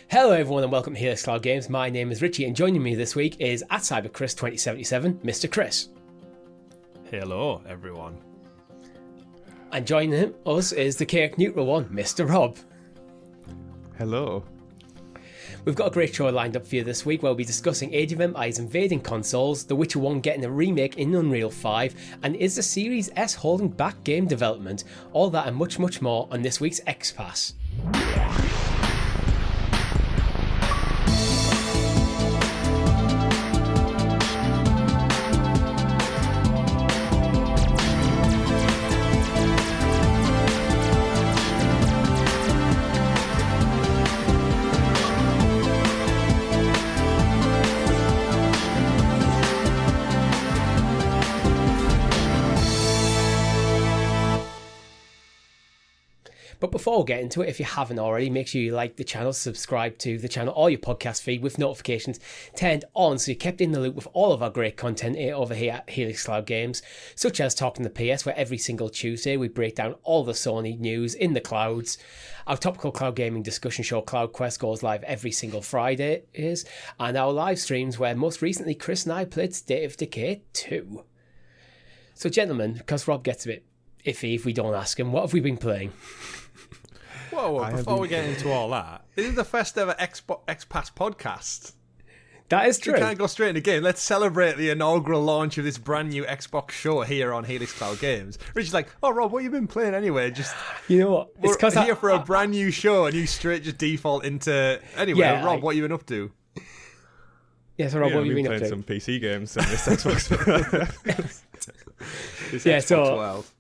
Hello everyone and welcome to Helix Cloud Games. My name is Richie and joining me this week is at CyberChris2077, Mr. Chris. Hello everyone. And joining us is the chaotic neutral one, Mr. Rob. Hello. We've got a great show lined up for you this week where we'll be discussing Age of Empires invading consoles, The Witcher 1 getting a remake in Unreal 5, and is the Series S holding back game development? All that and much, much more on this week's XPass. But before we get into it, if you haven't already, make sure you like the channel, subscribe to the channel or your podcast feed with notifications turned on so you're kept in the loop with all of our great content over here at Helix Cloud Games, such as Talking the PS, where every single Tuesday we break down all the Sony news in the clouds. Our topical cloud gaming discussion show, CloudQuest, goes live every single Friday, and our live streams, where most recently Chris and I played State of Decay 2. So gentlemen, because Rob gets a bit iffy if we don't ask him, what have we been playing? Whoa, before we get into all that, this is the first ever XPass podcast. That is true. We can't go straight into game. Let's celebrate the inaugural launch of this brand new Xbox show here on Helix Cloud Games. Richie's like, oh, Rob, what have you been playing anyway? Just, you know what? It's because here for a brand new show and you straight just default into... Anyway, yeah, Rob, what have you been up to? Yeah, so Rob, what have you been up to? Playing some PC games on this Xbox.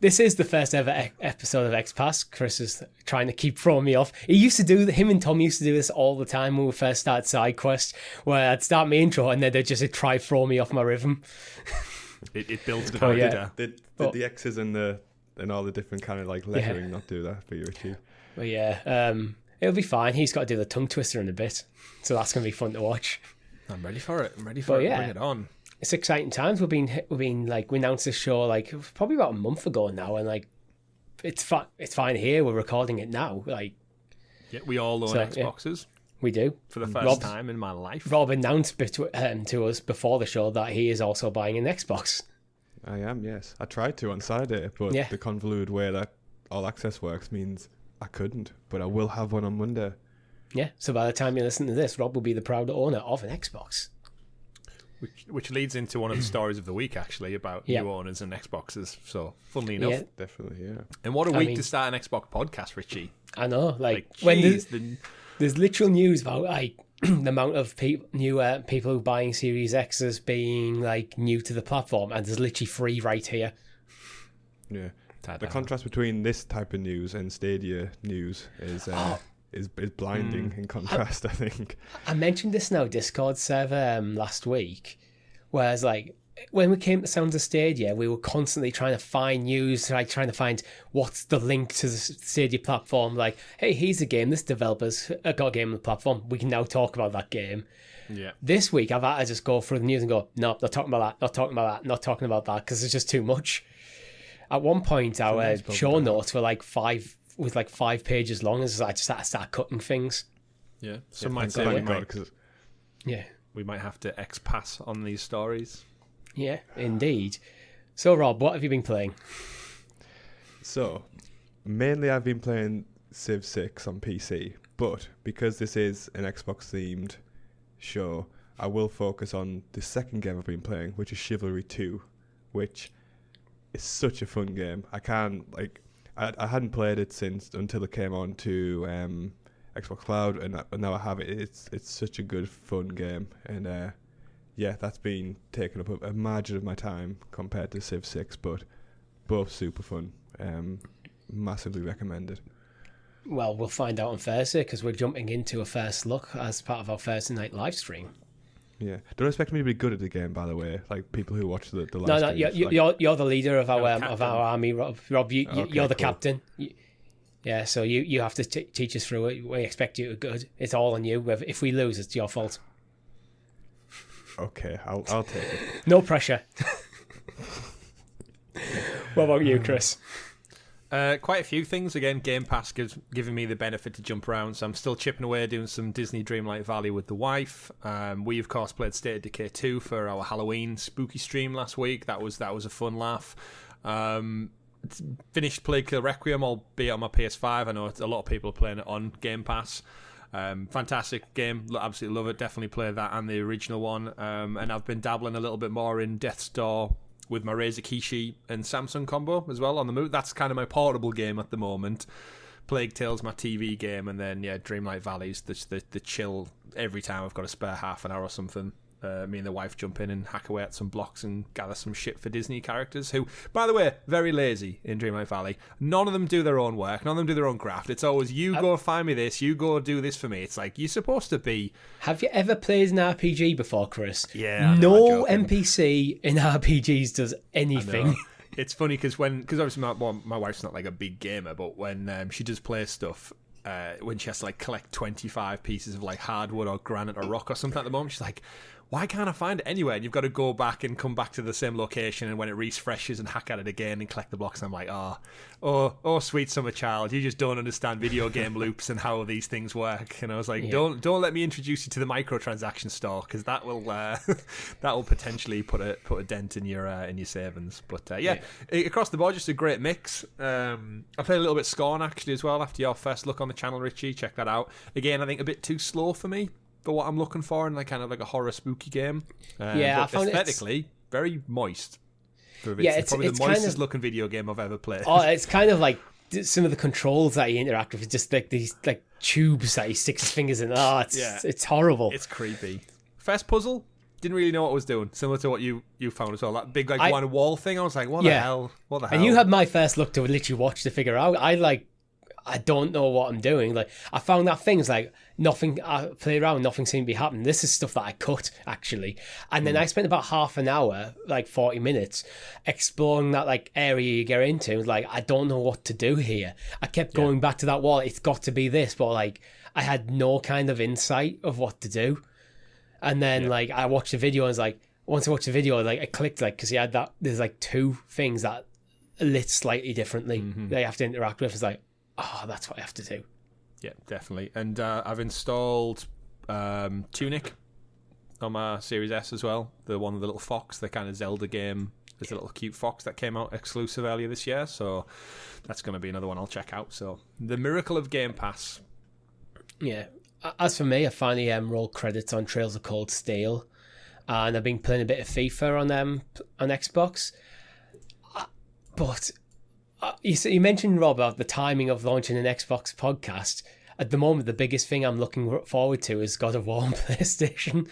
This is the first ever episode of XPass. Chris is trying to keep throwing me off. Him and Tom used to do this all the time when we first started SideQuest, where I'd start my intro and then they'd just try to throw me off my rhythm. It builds character. Did the X's and all the different kind of like lettering not do that for you, Richie? But yeah, it'll be fine. He's got to do the tongue twister in a bit, so that's going to be fun to watch. I'm ready for it. Bring it on. It's exciting times. We've been like, we announced this show like probably about a month ago now, and like it's fine here. We're recording it now. Like, yeah, we all own Xboxes. Yeah, we do for the first time in my life. Rob announced to us before the show that he is also buying an Xbox. I am, yes. I tried to on Saturday, but the convoluted way that all access works means I couldn't. But I will have one on Monday. Yeah. So by the time you listen to this, Rob will be the proud owner of an Xbox. Which leads into one of the stories of the week, actually, about new owners and Xboxes. So, funnly enough. Yeah. Definitely, yeah. And what a week to start an Xbox podcast, Richie. I know. When there's literal news about like the amount of new people who are buying Series X's being like new to the platform, and there's literally 3 right here. Yeah. The contrast between this type of news and Stadia news is blinding in contrast, I think. I mentioned this in our Discord server last week, whereas like when we came to Sounds of Stadia, we were constantly trying to find news, like trying to find what's the link to the Stadia platform. Like, hey, here's a game, this developer's got a game on the platform, we can now talk about that game. Yeah. This week, I've had to just go through the news and go, no, not talking about that, not talking about that, not talking about that, because it's just too much. At one point, our show notes were like 5 pages long, as I just had to start cutting things. Yeah, some might say we might have to XPass on these stories. Yeah, indeed. So, Rob, what have you been playing? So, mainly I've been playing Civ 6 on PC, but because this is an Xbox-themed show, I will focus on the second game I've been playing, which is Chivalry 2, which is such a fun game. I hadn't played it until it came on to Xbox Cloud, and now I have it. It's such a good, fun game, and that's been taking up a margin of my time compared to Civ 6, but both super fun. Massively recommended. Well, we'll find out on Thursday because we're jumping into a first look as part of our Thursday night live stream. Yeah, don't expect me to be good at the game, by the way. Like people who watch the live streams. No, you're the leader of our army, Rob. Rob, you're the captain. Yeah, so you have to teach us through it. We expect you to be good. It's all on you. If we lose, it's your fault. Okay, I'll take it. No pressure. What about you, Chris? Quite a few things. Again, Game Pass giving me the benefit to jump around, so I'm still chipping away doing some Disney Dreamlight Valley with the wife. We, of course, played State of Decay 2 for our Halloween spooky stream last week. That was a fun laugh. Finished Plague Kill Requiem, albeit on my PS5. I know a lot of people are playing it on Game Pass. Fantastic game, absolutely love it. Definitely play that and the original one. And I've been dabbling a little bit more in Death's Door with my Razer Kishi and Samsung combo as well on the move. That's kind of my portable game at the moment. Plague Tale's my TV game, and then Dreamlight Valley's the chill. Every time I've got a spare half an hour or something, me and the wife jump in and hack away at some blocks and gather some shit for Disney characters who, by the way, very lazy in Dreamlight Valley. None of them do their own work. None of them do their own graft. It's always, you go find me this, you go do this for me. It's like, you're supposed to be... Have you ever played an RPG before, Chris? Yeah. No NPC in RPGs does anything. It's funny because obviously my wife's not like a big gamer, but when she does play stuff, when she has to like collect 25 pieces of like hardwood or granite or rock or something at the moment, she's like, why can't I find it anywhere? And you've got to go back and come back to the same location, and when it refreshes and hack at it again and collect the blocks, I'm like, oh, sweet summer child, you just don't understand video game loops and how these things work. And I was like, don't let me introduce you to the microtransaction store, because that will potentially put a dent in your savings. But across the board, just a great mix. I played a little bit Scorn actually as well after your first look on the channel, Richie. Check that out. Again, I think a bit too slow for me for what I'm looking for in like kind of like a horror spooky game. I found aesthetically very moist. It's probably the moistest looking video game I've ever played. Oh, it's kind of like some of the controls that you interact with, just like these like tubes that he sticks his fingers in. It's horrible. It's creepy. First puzzle, didn't really know what I was doing. Similar to what you found as well. That big like one wall thing. I was like, what the hell? And you had my first look to literally watch to figure out. I don't know what I'm doing. Like, I found that things like nothing, I play around, nothing seemed to be happening. This is stuff that I cut, actually. And then I spent about half an hour, like 40 minutes, exploring that like area you get into. It was like, I don't know what to do here. I kept going back to that wall. It's got to be this. But like, I had no kind of insight of what to do. And then like, I watched the video and was like, once I watched the video, like I clicked like, because he had that, there's like two things that lit slightly differently that you have to interact with. It's like, that's what I have to do. Yeah, definitely. And I've installed Tunic on my Series S as well. The one with the little fox, the kind of Zelda game. There's a little cute fox that came out exclusive earlier this year. So that's going to be another one I'll check out. So the miracle of Game Pass. Yeah. As for me, I finally rolled credits on Trails of Cold Steel. And I've been playing a bit of FIFA on Xbox. But... You mentioned, Rob, about the timing of launching an Xbox podcast. At the moment, the biggest thing I'm looking forward to is God of War on PlayStation.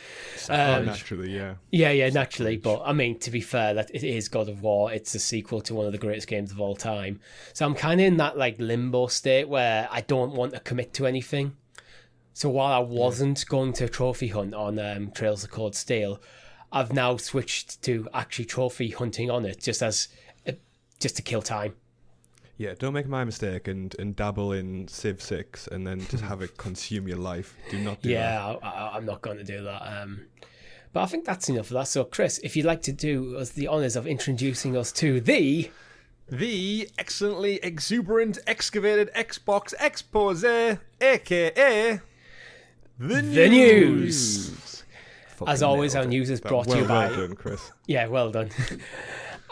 Naturally, yeah. Yeah, naturally. But, I mean, to be fair, that it is God of War. It's a sequel to one of the greatest games of all time. So I'm kind of in that like limbo state where I don't want to commit to anything. So while I wasn't going to trophy hunt on Trails of Cold Steel, I've now switched to actually trophy hunting on it just to kill time. Yeah, don't make my mistake and dabble in Civ 6 and then just have it consume your life. Do not do that. Yeah, I'm not going to do that. But I think that's enough of that. So, Chris, if you'd like to do us the honours of introducing us to the excellently exuberant, excavated Xbox expose, a.k.a. The news. As always, our news is brought to you by... Well done, Chris. Yeah, well done.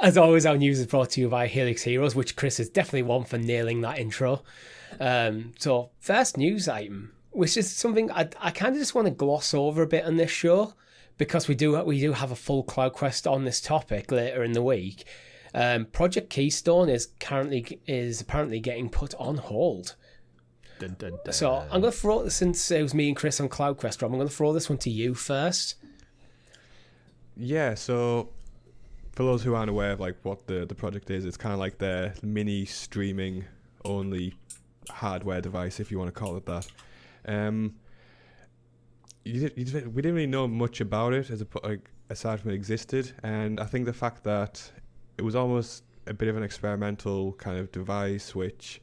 As always, our news is brought to you by Helix Heroes, which Chris is definitely one for nailing that intro. So, first news item, which is something I kind of just want to gloss over a bit on this show, because we do have a full CloudQuest on this topic later in the week. Project Keystone is apparently getting put on hold. Dun, dun, dun. So I'm going to throw, since it was me and Chris on CloudQuest, Rob, I'm going to throw this one to you first. Yeah, so for those who aren't aware of like what the project is, it's kind of like their mini streaming only hardware device, if you want to call it that. We didn't really know much about it aside from it existed, and I think the fact that it was almost a bit of an experimental kind of device, which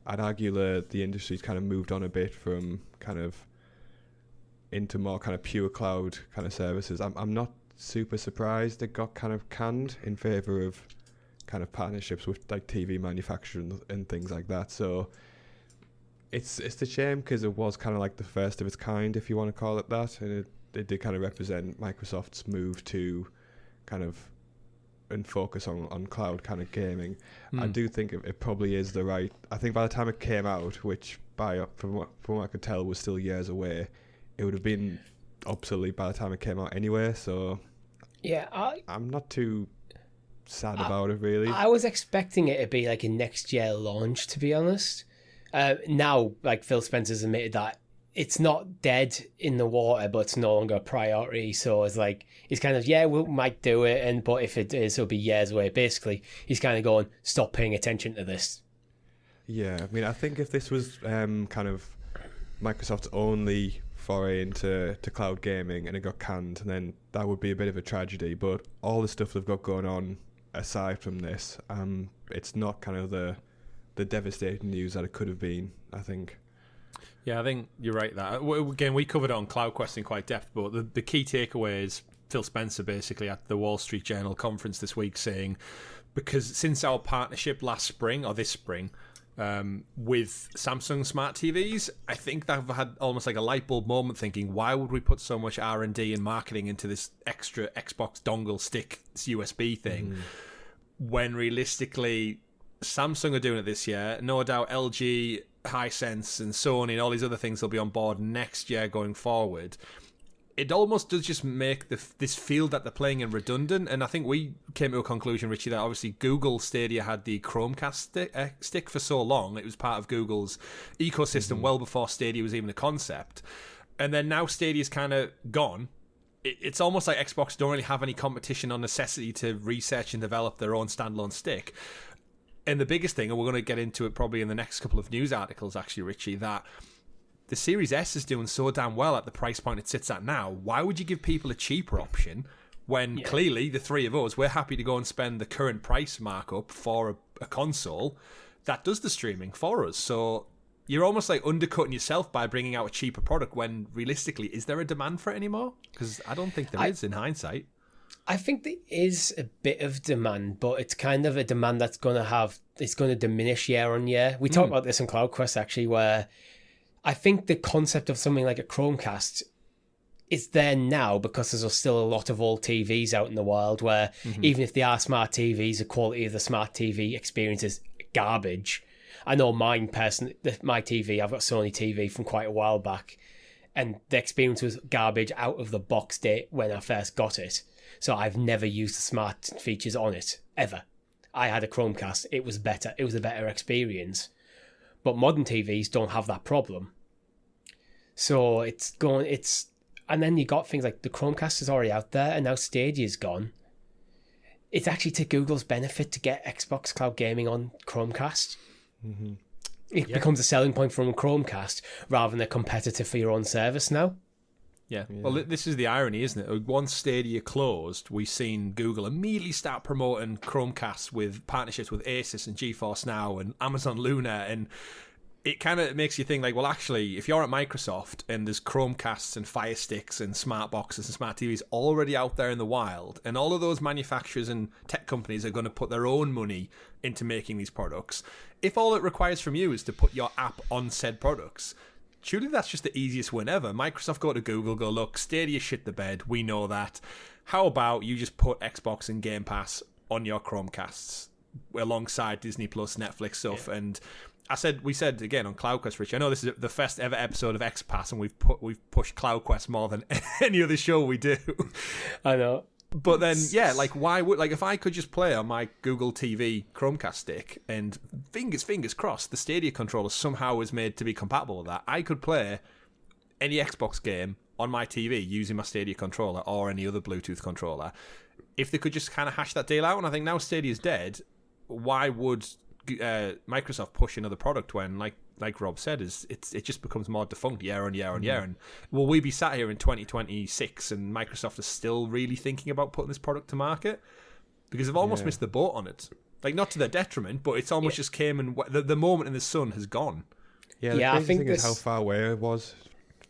I'd argue the industry's kind of moved on a bit from kind of into more kind of pure cloud kind of services. I'm not super surprised it got kind of canned in favour of kind of partnerships with like TV manufacturers and things like that. So it's a shame because it was kind of like the first of its kind, if you want to call it that, and it did kind of represent Microsoft's move to kind of and focus on cloud kind of gaming. I do think it probably is the right. I think by the time it came out, which from what I could tell was still years away, it would have been obsolete by the time it came out anyway. So yeah, I'm not too sad about it really. I was expecting it to be like a next year launch, to be honest. Now, like Phil Spencer's admitted that it's not dead in the water, but it's no longer a priority. So it's like, he's kind of, we might do it, but if it is, it'll be years away. Basically, he's kind of going, stop paying attention to this. Yeah, I mean, I think if this was kind of Microsoft's only foray into cloud gaming and it got canned, then that would be a bit of a tragedy. But all the stuff they've got going on aside from this, it's not kind of the devastating news that it could have been, I think. Yeah, I think you're right. That again, we covered it on CloudQuest in quite depth, but the key takeaway is Phil Spencer basically at the Wall Street Journal conference this week saying, because since our partnership last spring or this spring with Samsung smart TVs, I think they've had almost like a light bulb moment, thinking, why would we put so much R&D and marketing into this extra Xbox dongle stick USB thing when realistically Samsung are doing it this year. No doubt LG, Hisense and Sony and all these other things will be on board next year going forward. It almost does just make this field that they're playing in redundant. And I think we came to a conclusion, Richie, that obviously Google Stadia had the Chromecast stick for so long. It was part of Google's ecosystem well before Stadia was even a concept. And then now Stadia's kind of gone. It's almost like Xbox don't really have any competition or necessity to research and develop their own standalone stick. And the biggest thing, and we're going to get into it probably in the next couple of news articles, actually, Richie, that the Series S is doing so damn well at the price point it sits at now. Why would you give people a cheaper option when clearly the three of us, we're happy to go and spend the current price markup for a console that does the streaming for us? So you're almost like undercutting yourself by bringing out a cheaper product when realistically, is there a demand for it anymore? Because I don't think there is in hindsight. I think there is a bit of demand, but it's kind of a demand that's going to diminish year on year. We talked about this in CloudQuest, actually, where I think the concept of something like a Chromecast is there now because there's still a lot of old TVs out in the wild where even if they are smart TVs, the quality of the smart TV experience is garbage. I know mine personally, my TV, I've got Sony TV from quite a while back, and the experience was garbage out of the box date when I first got it. So I've never used the smart features on it, ever. I had a Chromecast. It was better. It was a better experience. But modern TVs don't have that problem. So and then you got things like the Chromecast is already out there, and now Stadia's gone. It's actually to Google's benefit to get Xbox Cloud Gaming on Chromecast. It becomes a selling point from a Chromecast rather than a competitor for your own service now. Yeah. Well, this is the irony, isn't it? Once Stadia closed, we've seen Google immediately start promoting Chromecast with partnerships with Asus and GeForce Now and Amazon Luna, and it kind of makes you think like, well, actually, if you're at Microsoft and there's Chromecasts and Fire Sticks and smart boxes and smart TVs already out there in the wild, and all of those manufacturers and tech companies are going to put their own money into making these products, if all it requires from you is to put your app on said products, surely that's just the easiest win ever. Microsoft go to Google, go, look, Stadia shit the bed, we know that. How about you just put Xbox and Game Pass on your Chromecasts alongside Disney Plus, Netflix stuff? And we said again on CloudQuest, Rich, I know this is the first ever episode of XPass, and we've pushed CloudQuest more than any other show we do. I know. But then, like, why would, like, if I could just play on my Google TV Chromecast stick, and fingers crossed, the Stadia controller somehow is made to be compatible with that, I could play any Xbox game on my TV using my Stadia controller or any other Bluetooth controller. If they could just kind of hash that deal out, and I think now Stadia's dead, why would Microsoft push another product when, like Rob said, it just becomes more defunct year on year on year? And will we be sat here in 2026 and Microsoft is still really thinking about putting this product to market? Because they've almost missed the boat on it. Like, not to their detriment, but it's almost just came and the moment in the sun has gone. Yeah, the crazy thing is how far away it was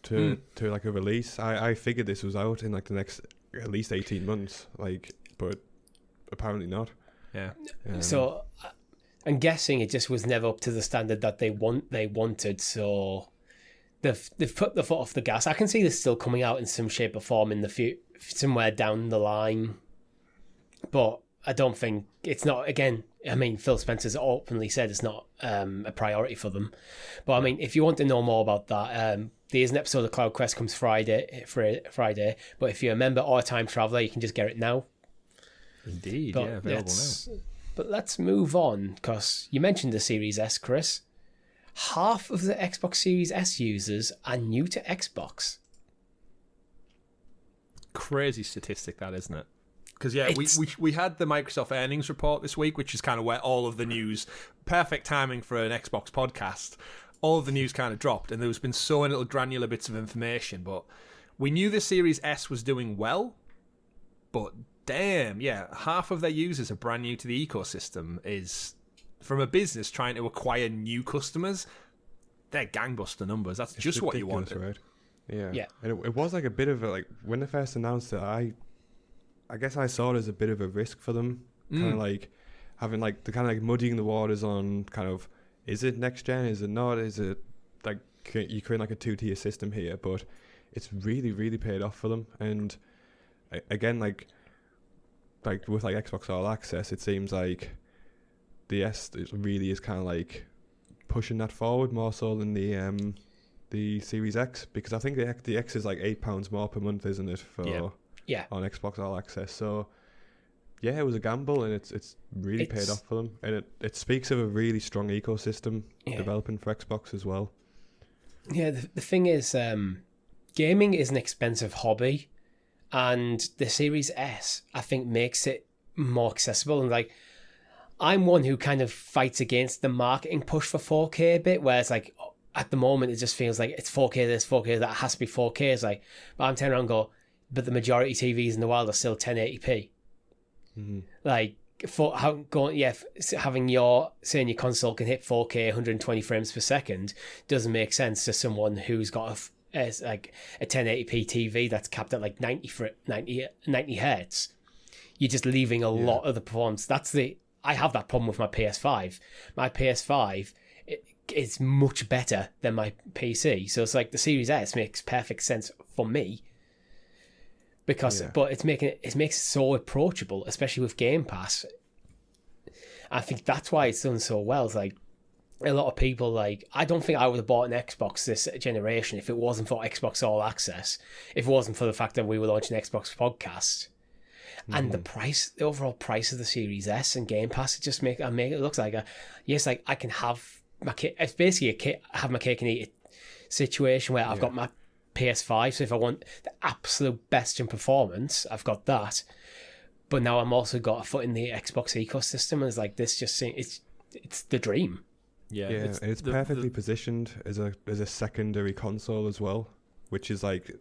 to like a release. I figured this was out in like the next at least 18 months, like, but apparently not. Yeah. So I'm guessing it just was never up to the standard that they wanted. So they've put the foot off the gas. I can see this still coming out in some shape or form in the somewhere down the line, but I don't think it's not. Again, I mean, Phil Spencer's openly said it's not a priority for them. But I mean, if you want to know more about that, there is an episode of CloudQuest comes Friday. But if you're a member or a time traveler, you can just get it now. Indeed, But available now. But let's move on, because you mentioned the Series S, Chris. Half of the Xbox Series S users are new to Xbox. Crazy statistic, that, isn't it? Because we had the Microsoft earnings report this week, which is kind of where all of the news, perfect timing for an Xbox podcast, all of the news kind of dropped, and there's been so many little granular bits of information. But we knew the Series S was doing well, but damn, half of their users are brand new to the ecosystem. Is from a business trying to acquire new customers, they're gangbuster numbers. That's just what you want, right? Yeah. And it was like a bit of a, like, when they first announced it, I guess I saw it as a bit of a risk for them, kind of like having like the kind of like muddying the waters on kind of, is it next gen? Is it not? Is it like you create like a 2-tier system here? But it's really, really paid off for them. And again, like with like Xbox All Access, it seems like the S really is kind of like pushing that forward more so than the Series X, because I think the X is like £8 more per month, isn't it? Yeah. On Xbox All Access. So yeah, it was a gamble, and it's really paid off for them, and it speaks of a really strong ecosystem developing for Xbox as well. Yeah, the thing is, gaming is an expensive hobby, and the Series S, I think, makes it more accessible. And like, I'm one who kind of fights against the marketing push for 4K a bit, where it's like, at the moment, it just feels like it's 4K this, 4K that, has to be 4K. It's like, but I'm turning around and go, but the majority TVs in the world are still 1080p. Mm-hmm. Like, having your console can hit 4K 120 frames per second doesn't make sense to someone who's got a 1080p TV that's capped at like 90 hertz. You're just leaving a lot of the performance. I have that problem with my PS5. My PS5 is much better than my PC, so it's like the Series S makes perfect sense for me. But it makes it so approachable, especially with Game Pass. I think that's why it's done so well. It's like a lot of people, like, I don't think I would have bought an Xbox this generation if it wasn't for Xbox All Access, if it wasn't for the fact that we were launching Xbox Podcast. And the overall price of the Series S and Game Pass, it just make it look like I can have my cake. It's basically have my cake and eat it situation where I've got my PS5, so if I want the absolute best in performance, I've got that. But now I'm also got a foot in the Xbox ecosystem, and it's like this. It's the dream. Yeah, it's perfectly positioned as a secondary console as well, which is like,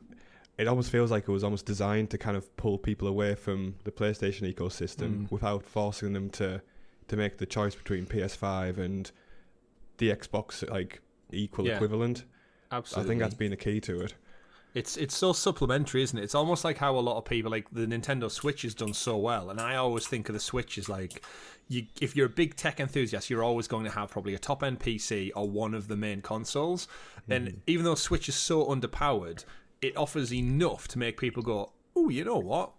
it almost feels like it was almost designed to kind of pull people away from the PlayStation ecosystem without forcing them to make the choice between PS5 and the Xbox like equivalent. Absolutely. I think that's been the key to it. It's so supplementary, isn't it? It's almost like how a lot of people, like the Nintendo Switch has done so well, and I always think of the Switch as like, if you're a big tech enthusiast, you're always going to have probably a top-end PC or one of the main consoles. And even though Switch is so underpowered, it offers enough to make people go, oh, you know what?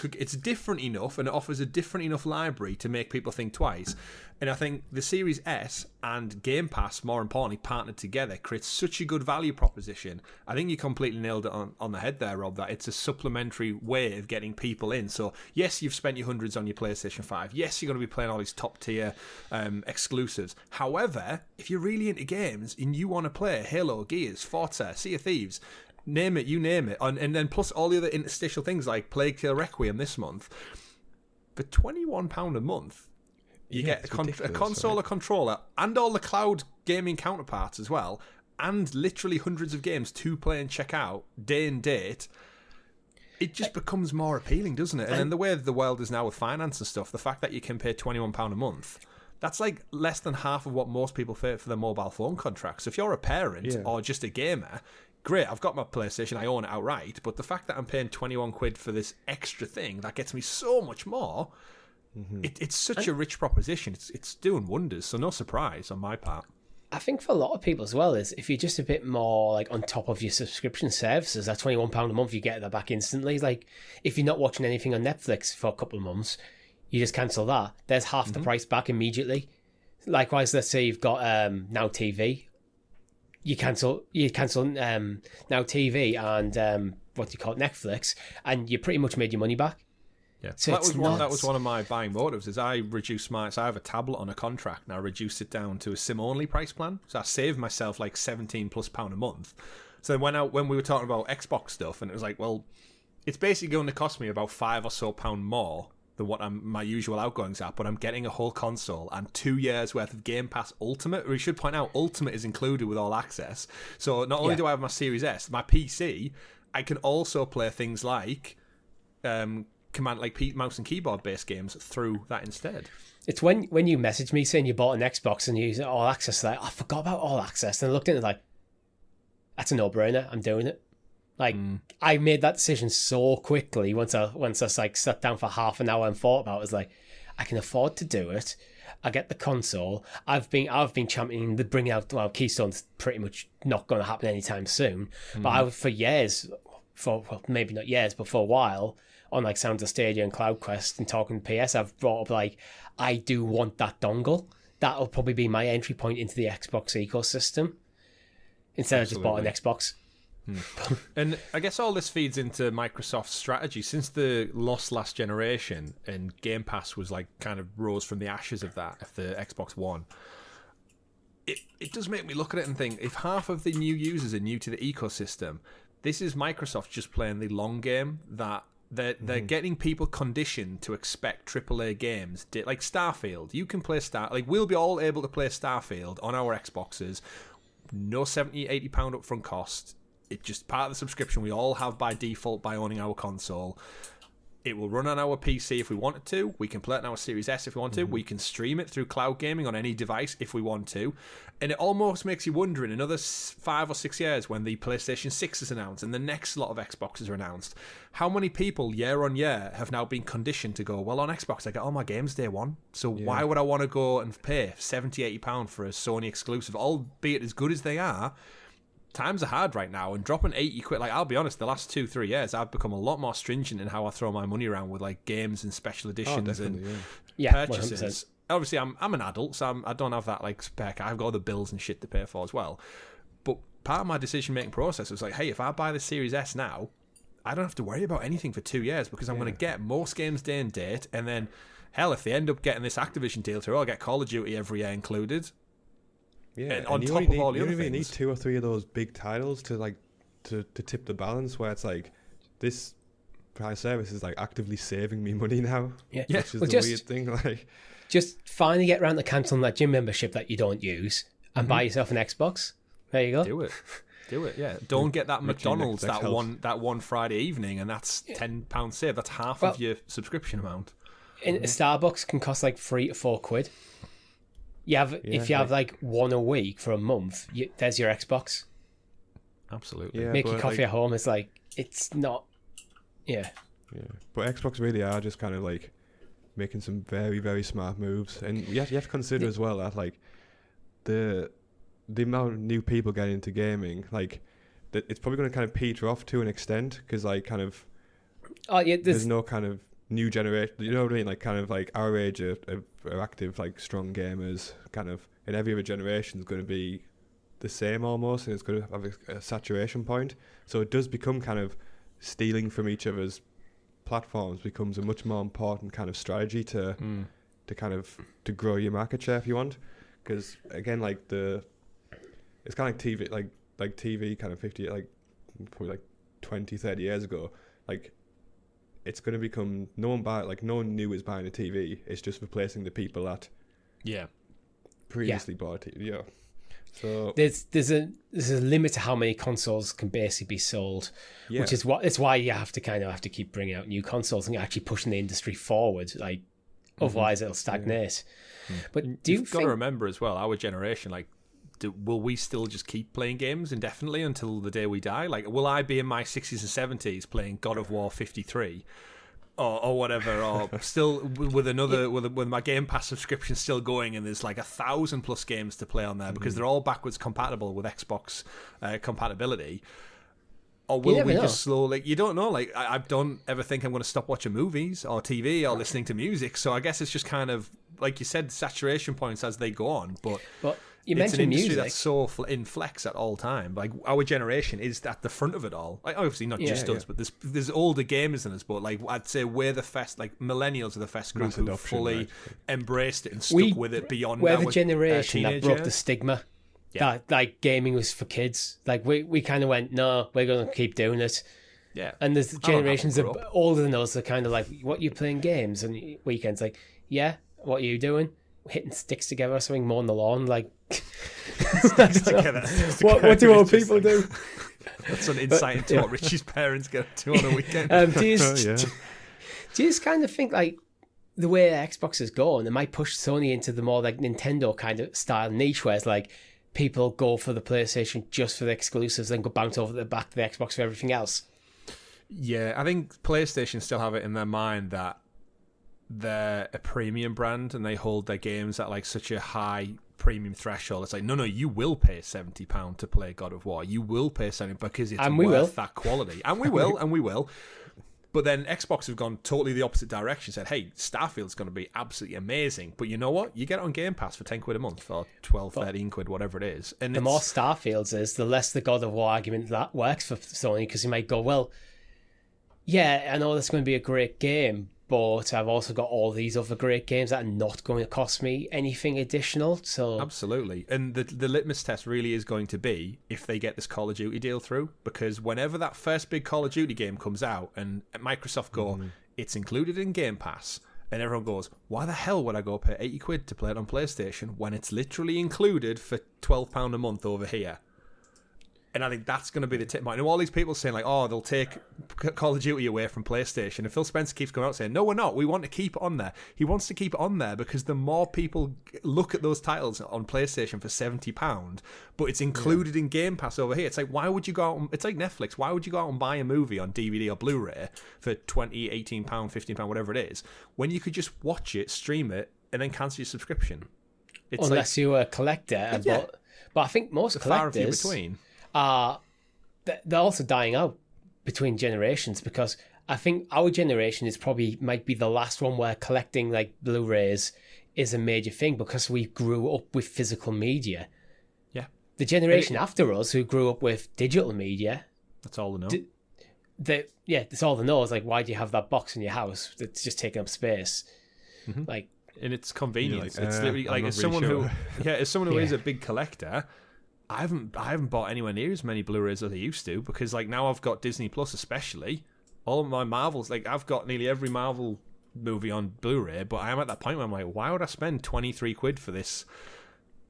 It's different enough, and it offers a different enough library to make people think twice. And I think the Series S and Game Pass, more importantly, partnered together, creates such a good value proposition. I think you completely nailed it on the head there, Rob, that it's a supplementary way of getting people in. So, yes, you've spent your hundreds on your PlayStation 5. Yes, you're going to be playing all these top-tier exclusives. However, if you're really into games and you want to play Halo, Gears, Forza, Sea of Thieves, name it, and then plus all the other interstitial things like Plague Tale Requiem this month, for £21 a month you get a console, a controller, and all the cloud gaming counterparts as well, and literally hundreds of games to play and check out day and date. It just becomes more appealing, doesn't it? And then the way the world is now with finance and stuff, the fact that you can pay £21 a month, that's like less than half of what most people pay for their mobile phone contracts. So if you're a parent or just a gamer, great, I've got my PlayStation, I own it outright, but the fact that I'm paying £21 for this extra thing that gets me so much more, it's such a rich proposition. It's doing wonders. So no surprise on my part. I think for a lot of people as well is if you're just a bit more like on top of your subscription services, that £21 a month, you get that back instantly. Like if you're not watching anything on Netflix for a couple of months, you just cancel that. There's half the price back immediately. Likewise, let's say you've got Now TV. You cancel Now TV and what do you call it, Netflix, and you pretty much made your money back. Yeah, so that was one of my buying motives. Is I reduced so I have a tablet on a contract and I reduced it down to a SIM only price plan. So I saved myself like £17+ a month. So when we were talking about Xbox stuff, and it was like, well, it's basically going to cost me about £5 or so more than what my usual outgoings are, but I'm getting a whole console and 2 years worth of Game Pass Ultimate. We should point out Ultimate is included with all access. So not only do I have my Series S, my PC, I can also play things like mouse and keyboard based games through that instead. It's when you messaged me saying you bought an Xbox and you use all access, like I forgot about all access, and I looked at it like, that's a no-brainer. I'm doing it. Like I made that decision so quickly once I like sat down for half an hour and thought about it. I was like, I can afford to do it. I get the console. I've been championing the bringing out. Well, Keystone's pretty much not going to happen anytime soon. But for maybe not years, but for a while, on like Sounds of Stadia and CloudQuest and talking PS, I've brought up like, I do want that dongle. That'll probably be my entry point into the Xbox ecosystem instead of just bought an Xbox. And I guess all this feeds into Microsoft's strategy since the loss last generation, and Game Pass was like kind of rose from the ashes of that, of the Xbox One. It does make me look at it and think, if half of the new users are new to the ecosystem, this is Microsoft just playing the long game, that they're getting people conditioned to expect AAA games like Starfield. You can play we'll be all able to play Starfield on our Xboxes, no £70-80 upfront cost. It's just part of the subscription we all have by default by owning our console. It will run on our PC if we wanted to. We can play it on our Series S if we want to. We can stream it through cloud gaming on any device if we want to. And it almost makes you wonder in another 5 or 6 years when the PlayStation 6 is announced and the next lot of Xboxes are announced, how many people year on year have now been conditioned to go, well, on Xbox I get all my games day one. So why would I want to go and pay £70-80 for a Sony exclusive, albeit as good as they are? Times are hard right now, and dropping 80 quid, like I'll be honest, the last 2-3 years I've become a lot more stringent in how I throw my money around with like games and special editions and purchases. 100%. Obviously I'm an adult, so I don't have that like spec. I've got other bills and shit to pay for as well. But part of my decision making process was like, hey, if I buy the Series S now, I don't have to worry about anything for 2 years because I'm going to get most games day and date, and then hell, if they end up getting this Activision deal through, I'll get Call of Duty every year included. Yeah, and on top of all the other things, you don't even need 2 or 3 of those big titles to tip the balance. Where it's like this price service is like actively saving me money now. Yeah, which is the weird thing. Like, just finally get around to cancelling that gym membership that you don't use and buy yourself an Xbox. There you go. Do it. Yeah. Don't get that McDonald's that one Friday evening, and that's £10 save. That's half of your subscription amount. In Starbucks can cost like £3 to £4. If you have like one a week for a month, there's your Xbox. Absolutely. Make your coffee at home. It's like, it's not. Yeah. But Xbox really are just kind of like making some very, very smart moves, and you have to consider as well that like the amount of new people getting into gaming, like that it's probably going to kind of peter off to an extent because like kind of there's no kind of new generation, you know what I mean? Like kind of like our age are active, like strong gamers. Kind of in every other generation is going to be the same almost, and it's going to have a saturation point. So it does become kind of stealing from each other's platforms becomes a much more important kind of strategy to kind of to grow your market share if you want. Because again, like it's kind of like TV, like TV kind of 50, like probably like 20, 30 years ago, like. It's going to become no one new is buying a TV. It's just replacing the people that previously bought a TV. Yeah. So there's a limit to how many consoles can basically be sold, which is why you have to keep bringing out new consoles and actually pushing the industry forward. Like otherwise it'll stagnate. But you've got to remember as well, our generation, like. Will we still just keep playing games indefinitely until the day we die? Like, will I be in my 60s and 70s playing God of War 53 or whatever, or still with another with my Game Pass subscription still going, and there's like 1,000+ games to play on there because they're all backwards compatible with Xbox compatibility. Or will we just slowly? You don't know. Like I don't ever think I'm going to stop watching movies or TV or listening to music. So I guess it's just kind of like you said, saturation points as they go on. But you it's an mentioned industry music. that's so in flex at all time. Like our generation is at the front of it all. Like obviously not just us, but there's older gamers in us. But like I'd say we're the first. Like millennials are the first group who fully embraced it and stuck with it beyond. We're the generation that broke the stigma. Yeah. That like gaming was for kids. Like we kind of went, no, we're going to keep doing it. Yeah. And there's generations of older than us that kind of like, what, you playing games and weekends? Like, yeah, what are you doing? Hitting sticks together or something, mowing the lawn? Like, sticks together. What do old people do? That's an insight into what Richie's parents get up to on a weekend. Do you just kind of think like the way Xbox is going, it might push Sony into the more like Nintendo kind of style niche, where it's like people go for the PlayStation just for the exclusives, then go bounce over the back to the Xbox for everything else? Yeah, I think PlayStation still have it in their mind that they're a premium brand and they hold their games at like such a high premium threshold. It's like, no, you will pay £70 to play God of War. You will pay £70 because it's worth that quality. And we will. But then Xbox have gone totally the opposite direction. Said, hey, Starfield's going to be absolutely amazing. But you know what? You get it on Game Pass for 10 quid a month or 12, 13 quid, whatever it is. And the more Starfields is, the less the God of War argument that works for Sony, because you might go, well, yeah, I know this is going to be a great game, but I've also got all these other great games that are not going to cost me anything additional. So absolutely. And the litmus test really is going to be if they get this Call of Duty deal through, because whenever that first big Call of Duty game comes out and Microsoft go, it's included in Game Pass, and everyone goes, why the hell would I go pay 80 quid to play it on PlayStation when it's literally included for £12 a month over here? And I think that's going to be the tip point. And all these people saying like, oh, they'll take Call of Duty away from PlayStation. And Phil Spencer keeps coming out saying, no, we're not. We want to keep it on there. He wants to keep it on there because the more people look at those titles on PlayStation for £70, but it's included in Game Pass over here. It's like, why would you go out it's like Netflix. Why would you go out and buy a movie on DVD or Blu-ray for £20, £18, £15, whatever it is, when you could just watch it, stream it, and then cancel your subscription? It's unless you're a collector. But I think most collectors... between. They're also dying out between generations, because I think our generation might be the last one where collecting like Blu-rays is a major thing, because we grew up with physical media. Yeah. The generation after us who grew up with digital media, that's all they know. That's all they know. Is like, why do you have that box in your house that's just taking up space? Like, and it's convenience. It's literally like as someone who is a big collector. I haven't bought anywhere near as many Blu-rays as I used to, because like now I've got Disney Plus, especially all of my Marvels. Like I've got nearly every Marvel movie on Blu-ray, but I am at that point where I'm like, why would I spend 23 quid for this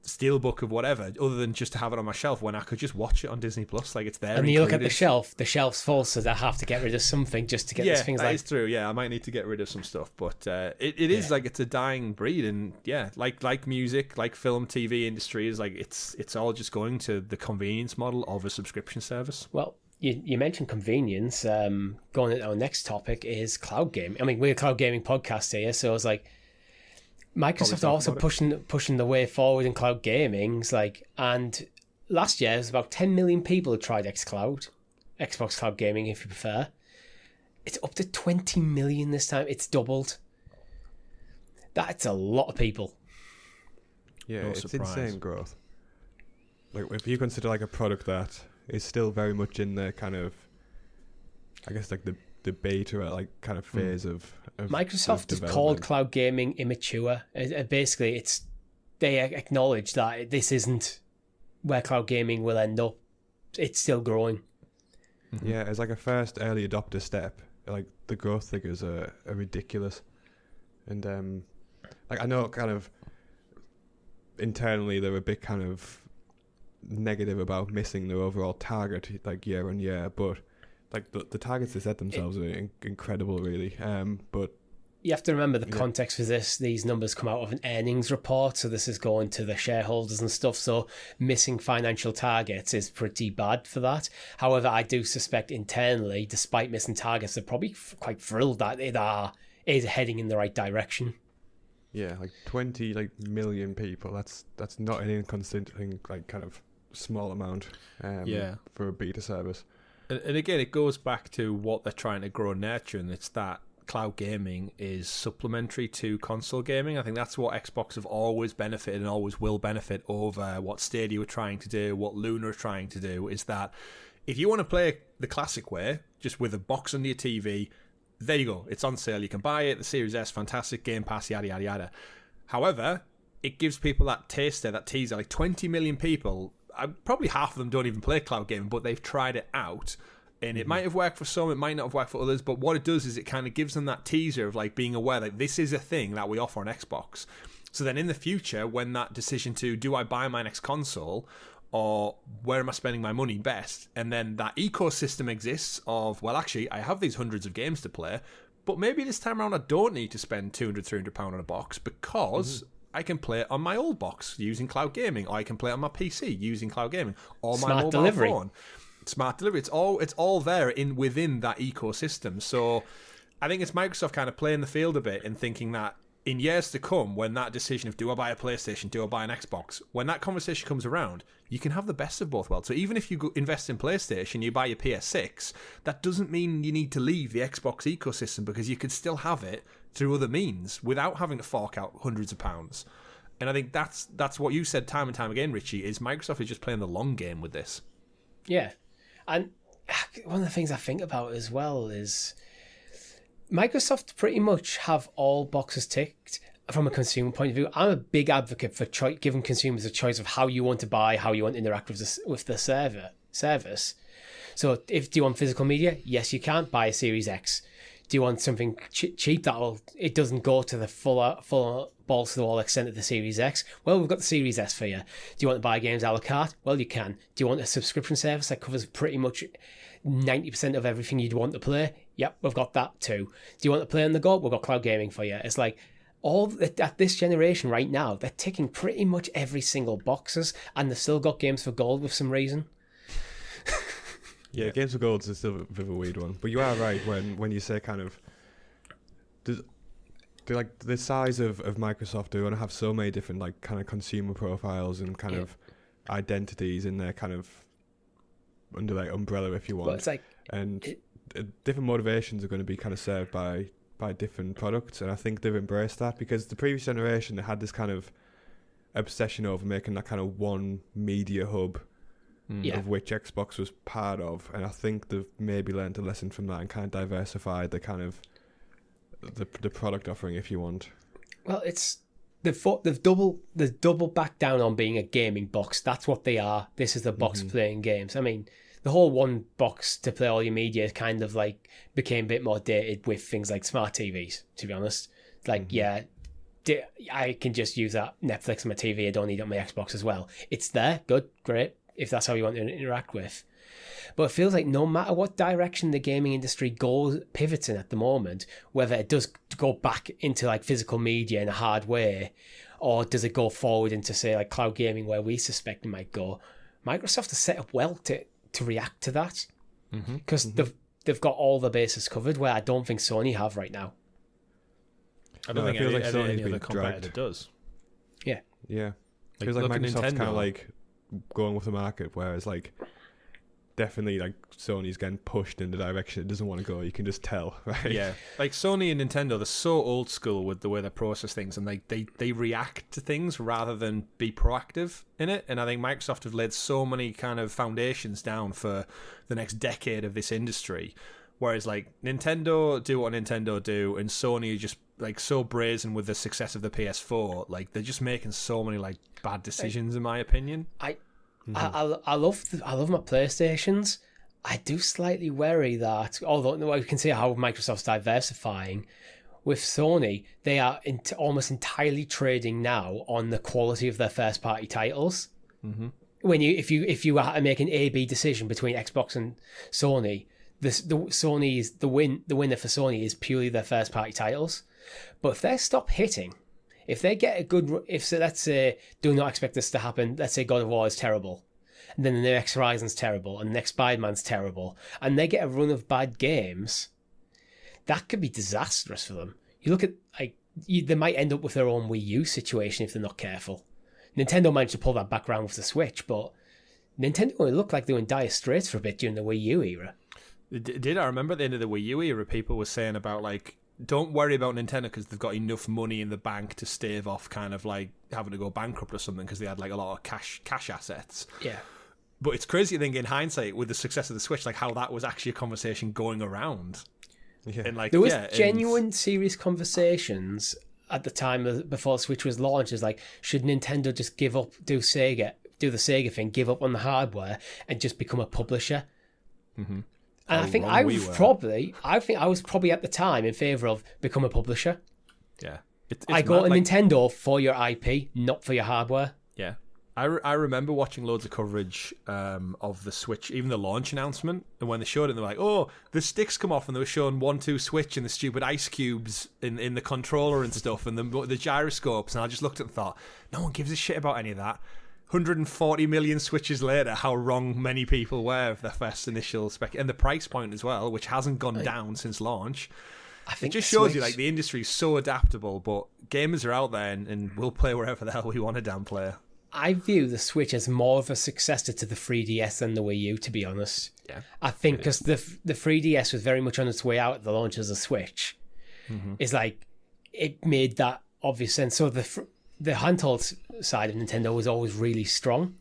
steelbook of whatever, other than just to have it on my shelf when I could just watch it on Disney Plus? Like it's there. And you look at the shelf's full, so I have to get rid of something just to get these things. That is true. Yeah, I might need to get rid of some stuff, but it is like it's a dying breed, and like music, like film, TV industry is like it's all just going to the convenience model of a subscription service. Well, you mentioned convenience. Going into our next topic is cloud gaming. I mean, we're a cloud gaming podcast here, so it's like Microsoft are also pushing the way forward in cloud gaming. And last year, it was about 10 million people who tried Xbox Cloud Gaming, if you prefer. It's up to 20 million this time. It's doubled. That's a lot of people. Yeah, it's insane growth. Like if you consider like a product that is still very much in the kind of, I guess like the beta like kind of phase of Microsoft has called cloud gaming immature. Basically, they acknowledge that this isn't where cloud gaming will end up. It's still growing. Yeah, it's like a first early adopter step. Like the growth figures are ridiculous, and like I know kind of internally they're a bit kind of negative about missing their overall target like year on year, but like the targets they set themselves are incredible, really. But you have to remember the context for this. These numbers come out of an earnings report, so this is going to the shareholders and stuff. So missing financial targets is pretty bad for that. However, I do suspect internally, despite missing targets, they're probably quite thrilled that it is heading in the right direction. Yeah, like 20 million people. That's not an inconsistent kind of small amount. For a beta service. And again, it goes back to what they're trying to grow and nurture, and it's that cloud gaming is supplementary to console gaming. I think that's what Xbox have always benefited and always will benefit over what Stadia were trying to do, what Luna are trying to do, is that if you want to play the classic way, just with a box under your TV, there you go. It's on sale. You can buy it. The Series S, fantastic. Game Pass, yada, yada, yada. However, it gives people that taster, that teaser. Like 20 million people, probably half of them don't even play cloud gaming, but they've tried it out. And it might have worked for some, it might not have worked for others, but what it does is it kind of gives them that teaser of like being aware that this is a thing that we offer on Xbox. So then in the future, when that decision to, do I buy my next console, or where am I spending my money best? And then that ecosystem exists of, well, actually, I have these hundreds of games to play, but maybe this time around I don't need to spend £200-300 on a box because I can play it on my old box using cloud gaming, or I can play it on my PC using cloud gaming, or my mobile phone. Smart delivery. It's all there within that ecosystem. So I think it's Microsoft kind of playing the field a bit and thinking that in years to come, when that decision of do I buy a PlayStation, do I buy an Xbox, when that conversation comes around, you can have the best of both worlds. So even if you invest in PlayStation, you buy your PS6, that doesn't mean you need to leave the Xbox ecosystem, because you could still have it through other means without having to fork out hundreds of pounds. And I think that's what you said time and time again, Richie, is Microsoft is just playing the long game with this. Yeah. And one of the things I think about as well is Microsoft pretty much have all boxes ticked from a consumer point of view. I'm a big advocate for giving consumers a choice of how you want to buy, how you want to interact with the service. So do you want physical media? Yes, you can buy a Series X. Do you want something cheap it doesn't go to the full balls to the wall extent of the Series X? Well, we've got the Series S for you. Do you want to buy games a la carte? Well, you can. Do you want a subscription service that covers pretty much 90% of everything you'd want to play? Yep, we've got that too. Do you want to play on the go? We've got cloud gaming for you. It's like at this generation right now, they're ticking pretty much every single boxes, and they've still got games for gold with some reason. Yeah, Games for Gold is still a bit of a weird one. But you are right when you say kind of... like the size of Microsoft, they want to have so many different like kind of consumer profiles and kind of identities in their kind of under their umbrella, if you want. Well, it's like... different motivations are going to be kind of served by different products. And I think they've embraced that, because the previous generation, they had this kind of obsession over making that kind of one media hub of which Xbox was part of, and I think they've maybe learned a lesson from that and kind of diversified the kind of the product offering, if you want. Well, they've double back down on being a gaming box. That's what they are. This is the box playing games. I mean, the whole one box to play all your media kind of like became a bit more dated with things like smart TVs, to be honest. Like, I can just use that Netflix on my TV. I don't need it on my Xbox as well. It's there. Good. Great. If that's how you want to interact with. But it feels like no matter what direction the gaming industry pivots in at the moment, whether it does go back into like physical media in a hard way, or does it go forward into, say, like cloud gaming where we suspect it might go, Microsoft has set up well to react to that, because they've got all the bases covered, where I don't think Sony have right now. I don't think any other competitor does. Yeah. It feels like Microsoft's kind of like going with the market, whereas like definitely like Sony's getting pushed in the direction it doesn't want to go. You can just tell, right? Yeah, like Sony and Nintendo, they're so old school with the way they process things, and they react to things rather than be proactive in it. And I think Microsoft have laid so many kind of foundations down for the next decade of this industry, whereas like Nintendo do what Nintendo do, and Sony are just like so brazen with the success of the PS4. Like they're just making so many like bad decisions, in my opinion. I love my PlayStations. I do slightly worry that, although we can see how Microsoft's diversifying, with Sony, they are almost entirely trading now on the quality of their first party titles. When if you were to make an A/B decision between Xbox and Sony, the winner for Sony is purely their first party titles. But if they stop hitting, if they get a good, let's say, do not expect this to happen. Let's say God of War is terrible, and then the next Horizon's terrible, and the next Spider-Man's terrible, and they get a run of bad games, that could be disastrous for them. You look at they might end up with their own Wii U situation if they're not careful. Nintendo managed to pull that back around with the Switch, but Nintendo looked like they were in dire straits for a bit during the Wii U era. Did I remember at the end of the Wii U era, people were saying about like, don't worry about Nintendo because they've got enough money in the bank to stave off kind of like having to go bankrupt or something because they had like a lot of cash assets. Yeah. But it's crazy to think in hindsight with the success of the Switch, like how that was actually a conversation going around. Yeah. And like there was genuine, serious conversations at the time before the Switch was launched. Is like, should Nintendo just give up, do the Sega thing, give up on the hardware, and just become a publisher? Mm-hmm. And I think I was probably at the time in favour of become a publisher. Yeah, I go to Nintendo for your IP, not for your hardware. Yeah. I remember watching loads of coverage of the Switch, even the launch announcement, and when they showed it, they were like, "Oh, the sticks come off," and they were showing 1-2 Switch and the stupid ice cubes in the controller and stuff, and the gyroscopes, and I just looked at it and thought, no one gives a shit about any of that. 140 million Switches later, how wrong many people were of their first initial spec, and the price point as well, which hasn't gone down since launch. I think it just shows you like the industry is so adaptable, but gamers are out there and we'll play wherever the hell we want to damn play. I view the Switch as more of a successor to the 3DS than the Wii U, to be honest. Yeah, I think because the 3DS was very much on its way out at the launch as a Switch. Mm-hmm. It's like, it made that obvious sense. So the handheld side of Nintendo was always really strong.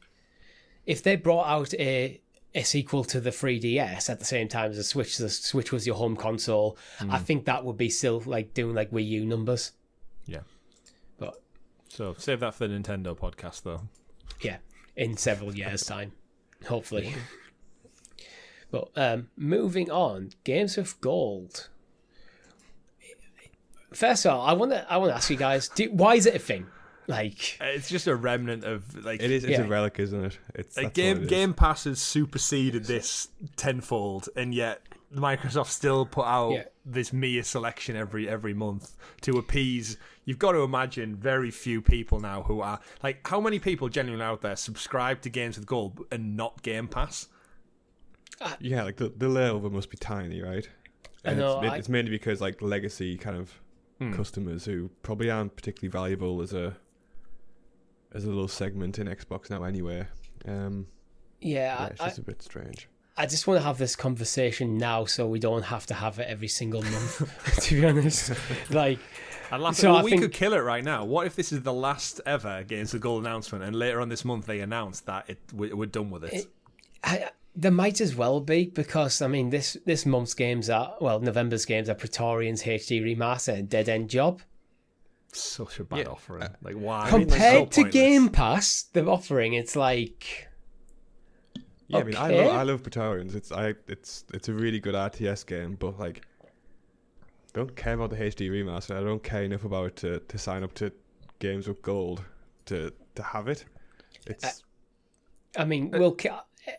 If they brought out a sequel to the 3DS at the same time as the Switch was your home console, I think that would be still like doing like Wii U numbers. Yeah. But so save that for the Nintendo podcast, though. Yeah, in several years' time, hopefully. But moving on, Games with Gold. First of all, I want to ask you guys, why is it a thing? Like, it's just a remnant of like it is. It's a relic, isn't it? It's like Game Pass has superseded this tenfold, and yet Microsoft still put out this Mia selection every month to appease. You've got to imagine very few people now who are like, how many people genuinely out there subscribe to Games with Gold and not Game Pass? Yeah, like the layover must be tiny, right? And it's mainly because like legacy kind of customers who probably aren't particularly valuable as a little segment in Xbox now anyway. It's just a bit strange. I just want to have this conversation now so we don't have to have it every single month, to be honest. Like, we could kill it right now. What if this is the last ever Games with Gold announcement and later on this month they announce that we're done with it? There might as well be, because I mean this month's games November's games are Praetorian's HD Remaster and Dead End Job. Such a bad offering. Like, why? Compared to Game Pass, the offering, it's like... Yeah, okay. I mean, I love Praetorians. It's a really good RTS game, but like, I don't care about the HD remaster. I don't care enough about it to sign up to Games with Gold to have it. It's... I mean,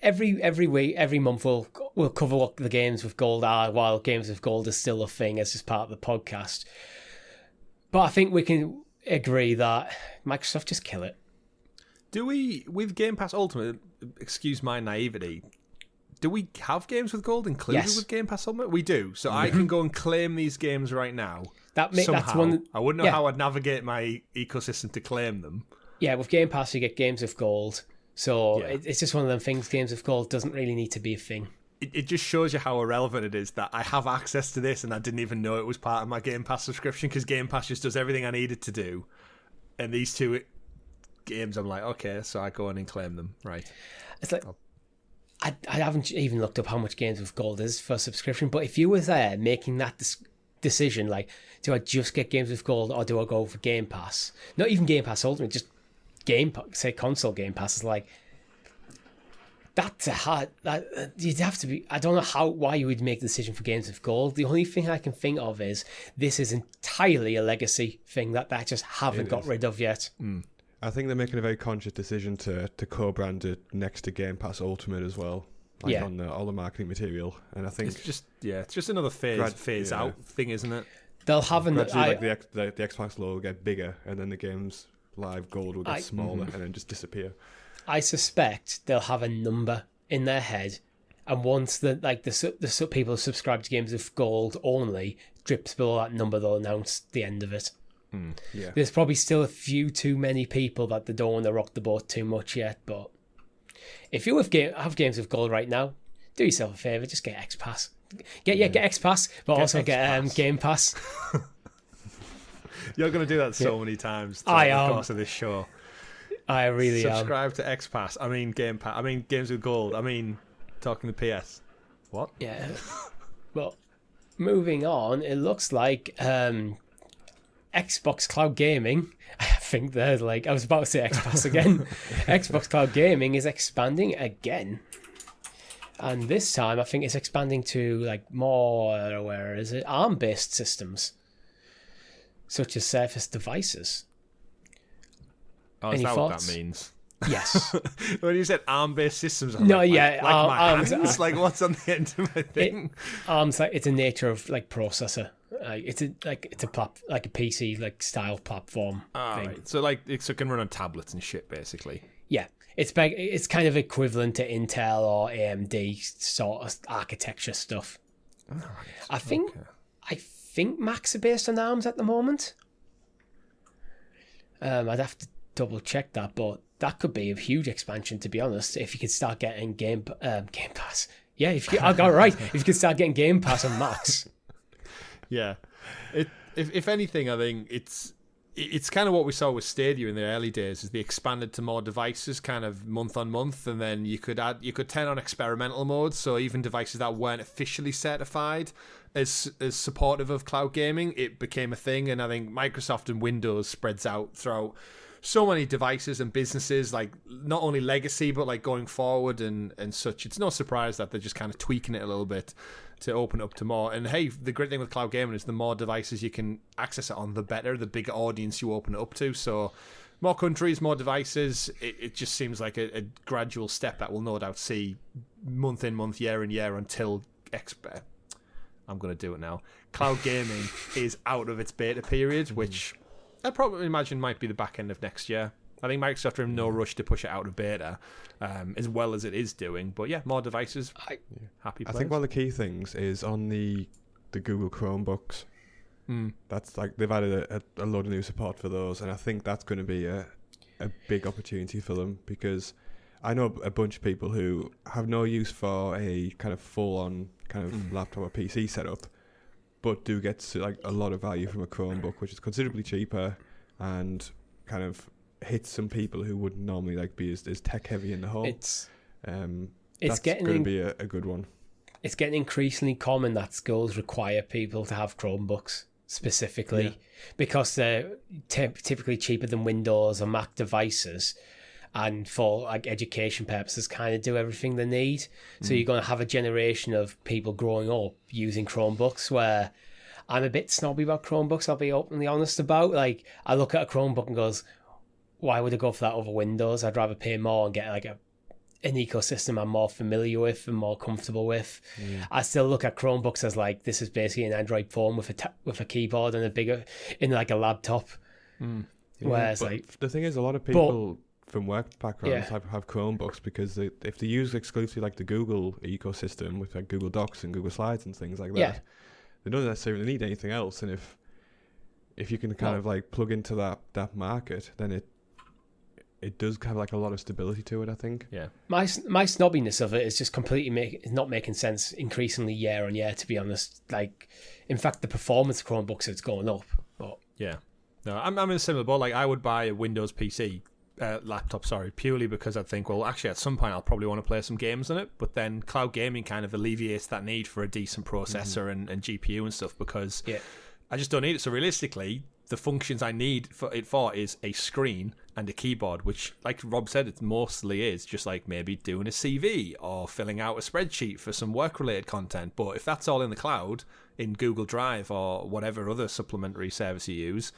every week, every month, we'll cover what the Games with Gold are, while Games with Gold is still a thing as just part of the podcast. But I think we can agree that Microsoft just kill it. Do we, with Game Pass Ultimate, excuse my naivety, do we have Games with Gold included with Game Pass Ultimate? We do. So I can go and claim these games right now. Somehow. That's one. I wouldn't know how I'd navigate my ecosystem to claim them. Yeah, with Game Pass you get Games with Gold. So it's just one of them things. Games with Gold doesn't really need to be a thing. It just shows you how irrelevant it is that I have access to this and I didn't even know it was part of my Game Pass subscription, because Game Pass just does everything I needed to do. And these two games, I'm like, okay, so I go in and claim them. Right. It's like, I haven't even looked up how much Games with Gold is for subscription, but if you were there making that decision, like, do I just get Games with Gold or do I go for Game Pass? Not even Game Pass Ultimate, just console Game Pass, is like, that's a hard. You'd have to be. I don't know why you would make the decision for Games with Gold. The only thing I can think of is this is entirely a legacy thing that they just haven't got rid of yet. I think they're making a very conscious decision to co-brand it next to Game Pass Ultimate as well, on all the marketing material. And I think it's just another phase out thing, isn't it? they'll have gradually, like the Xbox logo will get bigger, and then the game's live gold will get smaller, and then just disappear. I suspect they'll have a number in their head, and once the people subscribe to games with gold only drips below that number, they'll announce the end of it. Yeah. There's probably still a few too many people that they don't want to rock the boat too much yet, but if you have games with gold right now, do yourself a favour, just get XPass. Get XPass, but also get Game Pass. You're going to do that so many times I throughout am. the course of this show. I really Subscribe to XPass. I mean Game Pass. I mean Games with Gold. I mean talking to PS. What? Yeah. Well, moving on, it looks like Xbox Cloud Gaming, I think they're like, I was about to say XPass again. Xbox Cloud Gaming is expanding again. And this time, I think it's expanding to like more, where is it? ARM-based systems, such as Surface devices. Oh, is that what that means? Yes. When you said ARM-based systems, I'm No, like, yeah, my ARM's, hands? Like, what's on the end of my thing? ARM's like, it's a nature of like processor. It's a PC like style platform thing. Right. So like it can run on tablets and shit, basically. Yeah, it's kind of equivalent to Intel or AMD sort of architecture stuff. Oh, right. I think Macs are based on ARMs at the moment. I'd have to double check that, but that could be a huge expansion, to be honest. If you could start getting Game Pass, yeah. I got it right. If you could start getting Game Pass on Macs. Yeah, if anything, I think it's kind of what we saw with Stadia in the early days. Is they expanded to more devices, kind of month on month, and then you could turn on experimental modes. So even devices that weren't officially certified as supportive of cloud gaming, it became a thing. And I think Microsoft and Windows spreads out throughout so many devices and businesses, like not only legacy but like going forward and such. It's no surprise that they're just kind of tweaking it a little bit to open up to more. And hey, the great thing with cloud gaming is the more devices you can access it on, the better, the bigger audience you open it up to. So more countries, more devices. It just seems like a gradual step that we'll no doubt see month in, month, year in, year until I'm going to do it now. Cloud gaming is out of its beta period, which I probably imagine might be the back end of next year. I think Microsoft are in no rush to push it out of beta, as well as it is doing. But yeah, more devices. Happy players. I think one of the key things is on the Google Chromebooks. That's like they've added a load of new support for those, and I think that's going to be a big opportunity for them, because I know a bunch of people who have no use for a kind of full-on kind of laptop or PC setup, but do get like a lot of value from a Chromebook, which is considerably cheaper and kind of hits some people who wouldn't normally like be as tech heavy in the home. It's that's getting going to be a good one. It's getting increasingly common that schools require people to have Chromebooks specifically, because they're typically cheaper than Windows or Mac devices, and for like education purposes kind of do everything they need. So you're going to have a generation of people growing up using Chromebooks, where I'm a bit snobby about Chromebooks, I'll be openly honest about. Like, I look at a Chromebook and goes, why would I go for that over Windows? I'd rather pay more and get like an ecosystem I'm more familiar with and more comfortable with. I still look at Chromebooks as like, this is basically an Android phone with a keyboard and a laptop. Whereas like the thing is, a lot of people from work backgrounds have Chromebooks because if they use exclusively like the Google ecosystem with like Google Docs and Google Slides and things like that, they don't necessarily need anything else. And if you can kind of like plug into that market, then it does have like a lot of stability to it, I think. Yeah. My snobbiness of it is just completely not making sense increasingly year on year, to be honest. Like, in fact, the performance of Chromebooks is going up. But yeah. No, I'm in a similar boat. Like, I would buy a Windows PC laptop, purely because I think, well, actually, at some point I'll probably want to play some games on it. But then cloud gaming kind of alleviates that need for a decent processor and GPU and stuff, because I just don't need it. So realistically, the functions I need for is a screen and a keyboard, which, like Rob said, it mostly is just like maybe doing a CV or filling out a spreadsheet for some work-related content. But if that's all in the cloud, in Google Drive or whatever other supplementary service you use,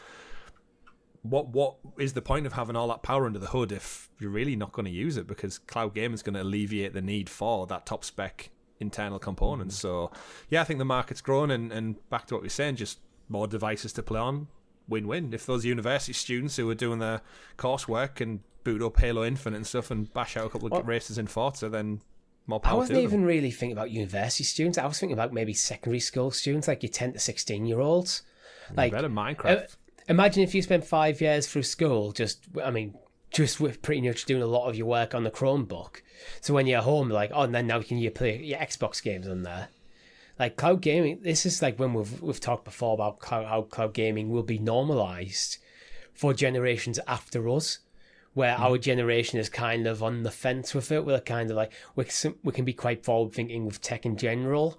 what is the point of having all that power under the hood if you're really not going to use it? Because cloud gaming is going to alleviate the need for that top spec internal components. So yeah, I think the market's grown, and back to what we were saying, just more devices to play on, win-win. If those university students who are doing their coursework can boot up Halo Infinite and stuff and bash out a couple of races in Forza, then more power to them. I wasn't even really thinking about university students. I was thinking about maybe secondary school students, like your 10 to 16-year-olds. Like better Minecraft. Imagine if you spent 5 years through school just with pretty much doing a lot of your work on the Chromebook. So when you're home, like, and then now can you play your Xbox games on there? Like cloud gaming, this is like when we've talked before about how cloud gaming will be normalized for generations after us, where our generation is kind of on the fence with it. We're kind of like, we can be quite forward thinking with tech in general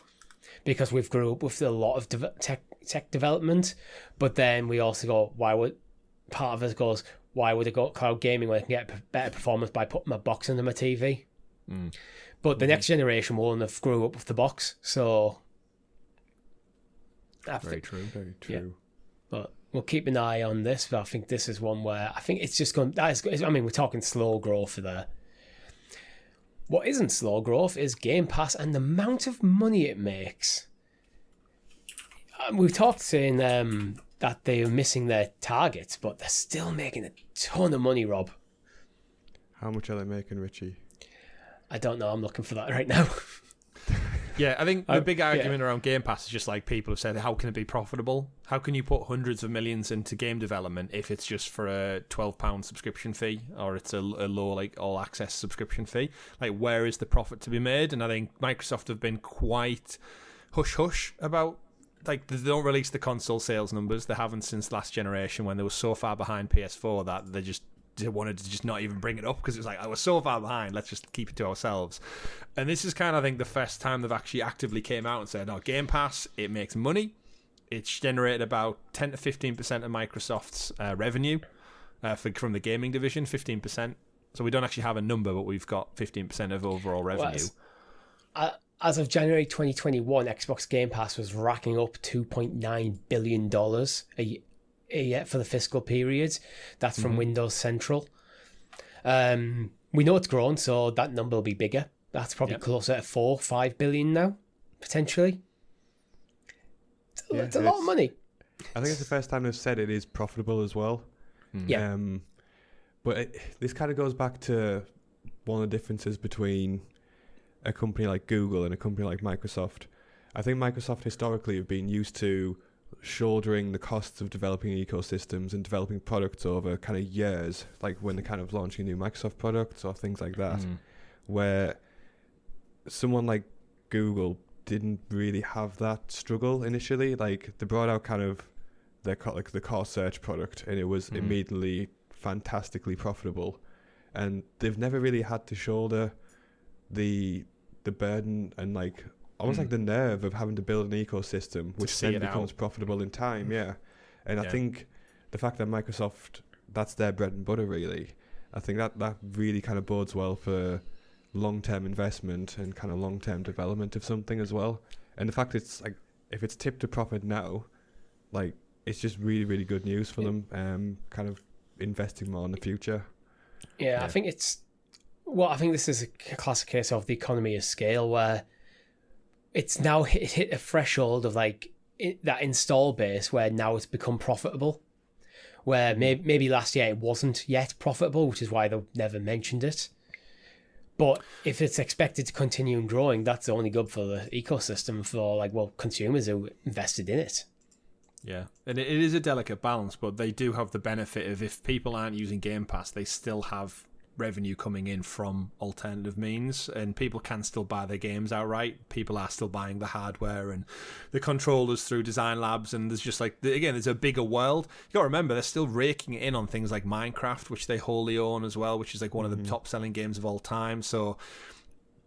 because we've grew up with a lot of tech development. But then we also go, why would I go cloud gaming when I can get better performance by putting my box under my TV? But the next generation won't have grew up with the box, so very true. Yeah. But we'll keep an eye on this. But I think this is one where I think it's just going. We're talking slow growth there. What isn't slow growth is Game Pass and the amount of money it makes. We've talked saying that they're missing their targets, but they're still making a ton of money, Rob. How much are they making, Richie? I don't know. I'm looking for that right now. Yeah, I think the big argument around Game Pass is just like people have said, how can it be profitable? How can you put hundreds of millions into game development if it's just for a £12 subscription fee or it's a low like all access subscription fee? Like, where is the profit to be made? And I think Microsoft have been quite hush-hush about, like, they don't release the console sales numbers. They haven't since last generation when they were so far behind PS4 that they wanted to just not even bring it up because it was like, I was so far behind, let's just keep it to ourselves. And this is kind of, I think, the first time they've actually actively came out and said, Game Pass, it makes money. It's generated about 10 to 15% of Microsoft's revenue from the gaming division, 15%. So we don't actually have a number, but we've got 15% of overall revenue. As of January 2021, Xbox Game Pass was racking up $2.9 billion a year for the fiscal period. That's from Windows Central. We know it's grown, so that number will be bigger. That's probably closer to $4-5 billion now, potentially. It's a lot of money. I think it's the first time they've said it is profitable as well. Yeah. But this kind of goes back to one of the differences between a company like Google and a company like Microsoft. I think Microsoft historically have been used to shouldering the costs of developing ecosystems and developing products over kind of years, like when they're kind of launching new Microsoft products or things like that, where someone like Google didn't really have that struggle initially. Like, they brought out kind of the core search product and it was immediately fantastically profitable, and they've never really had to shoulder the burden and like almost like the nerve of having to build an ecosystem which then becomes profitable in time. And I think the fact that Microsoft, that's their bread and butter really, I think that really kind of bodes well for long-term investment and kind of long-term development of something as well. And the fact it's like, if it's tipped to profit now, like, it's just really, really good news for them, kind of investing more in the future. I think I think this is a classic case of the economy of scale, where it's now hit a threshold of like that install base where now it's become profitable, where maybe last year it wasn't yet profitable, which is why they never mentioned it. But if it's expected to continue growing, that's only good for the ecosystem, for consumers who invested in it. Yeah, and it is a delicate balance, but they do have the benefit of, if people aren't using Game Pass, they still have revenue coming in from alternative means, and people can still buy their games outright. People are still buying the hardware and the controllers through design labs, and there's just there's a bigger world. You gotta remember, they're still raking it in on things like Minecraft, which they wholly own as well, which is like one of the top selling games of all time. So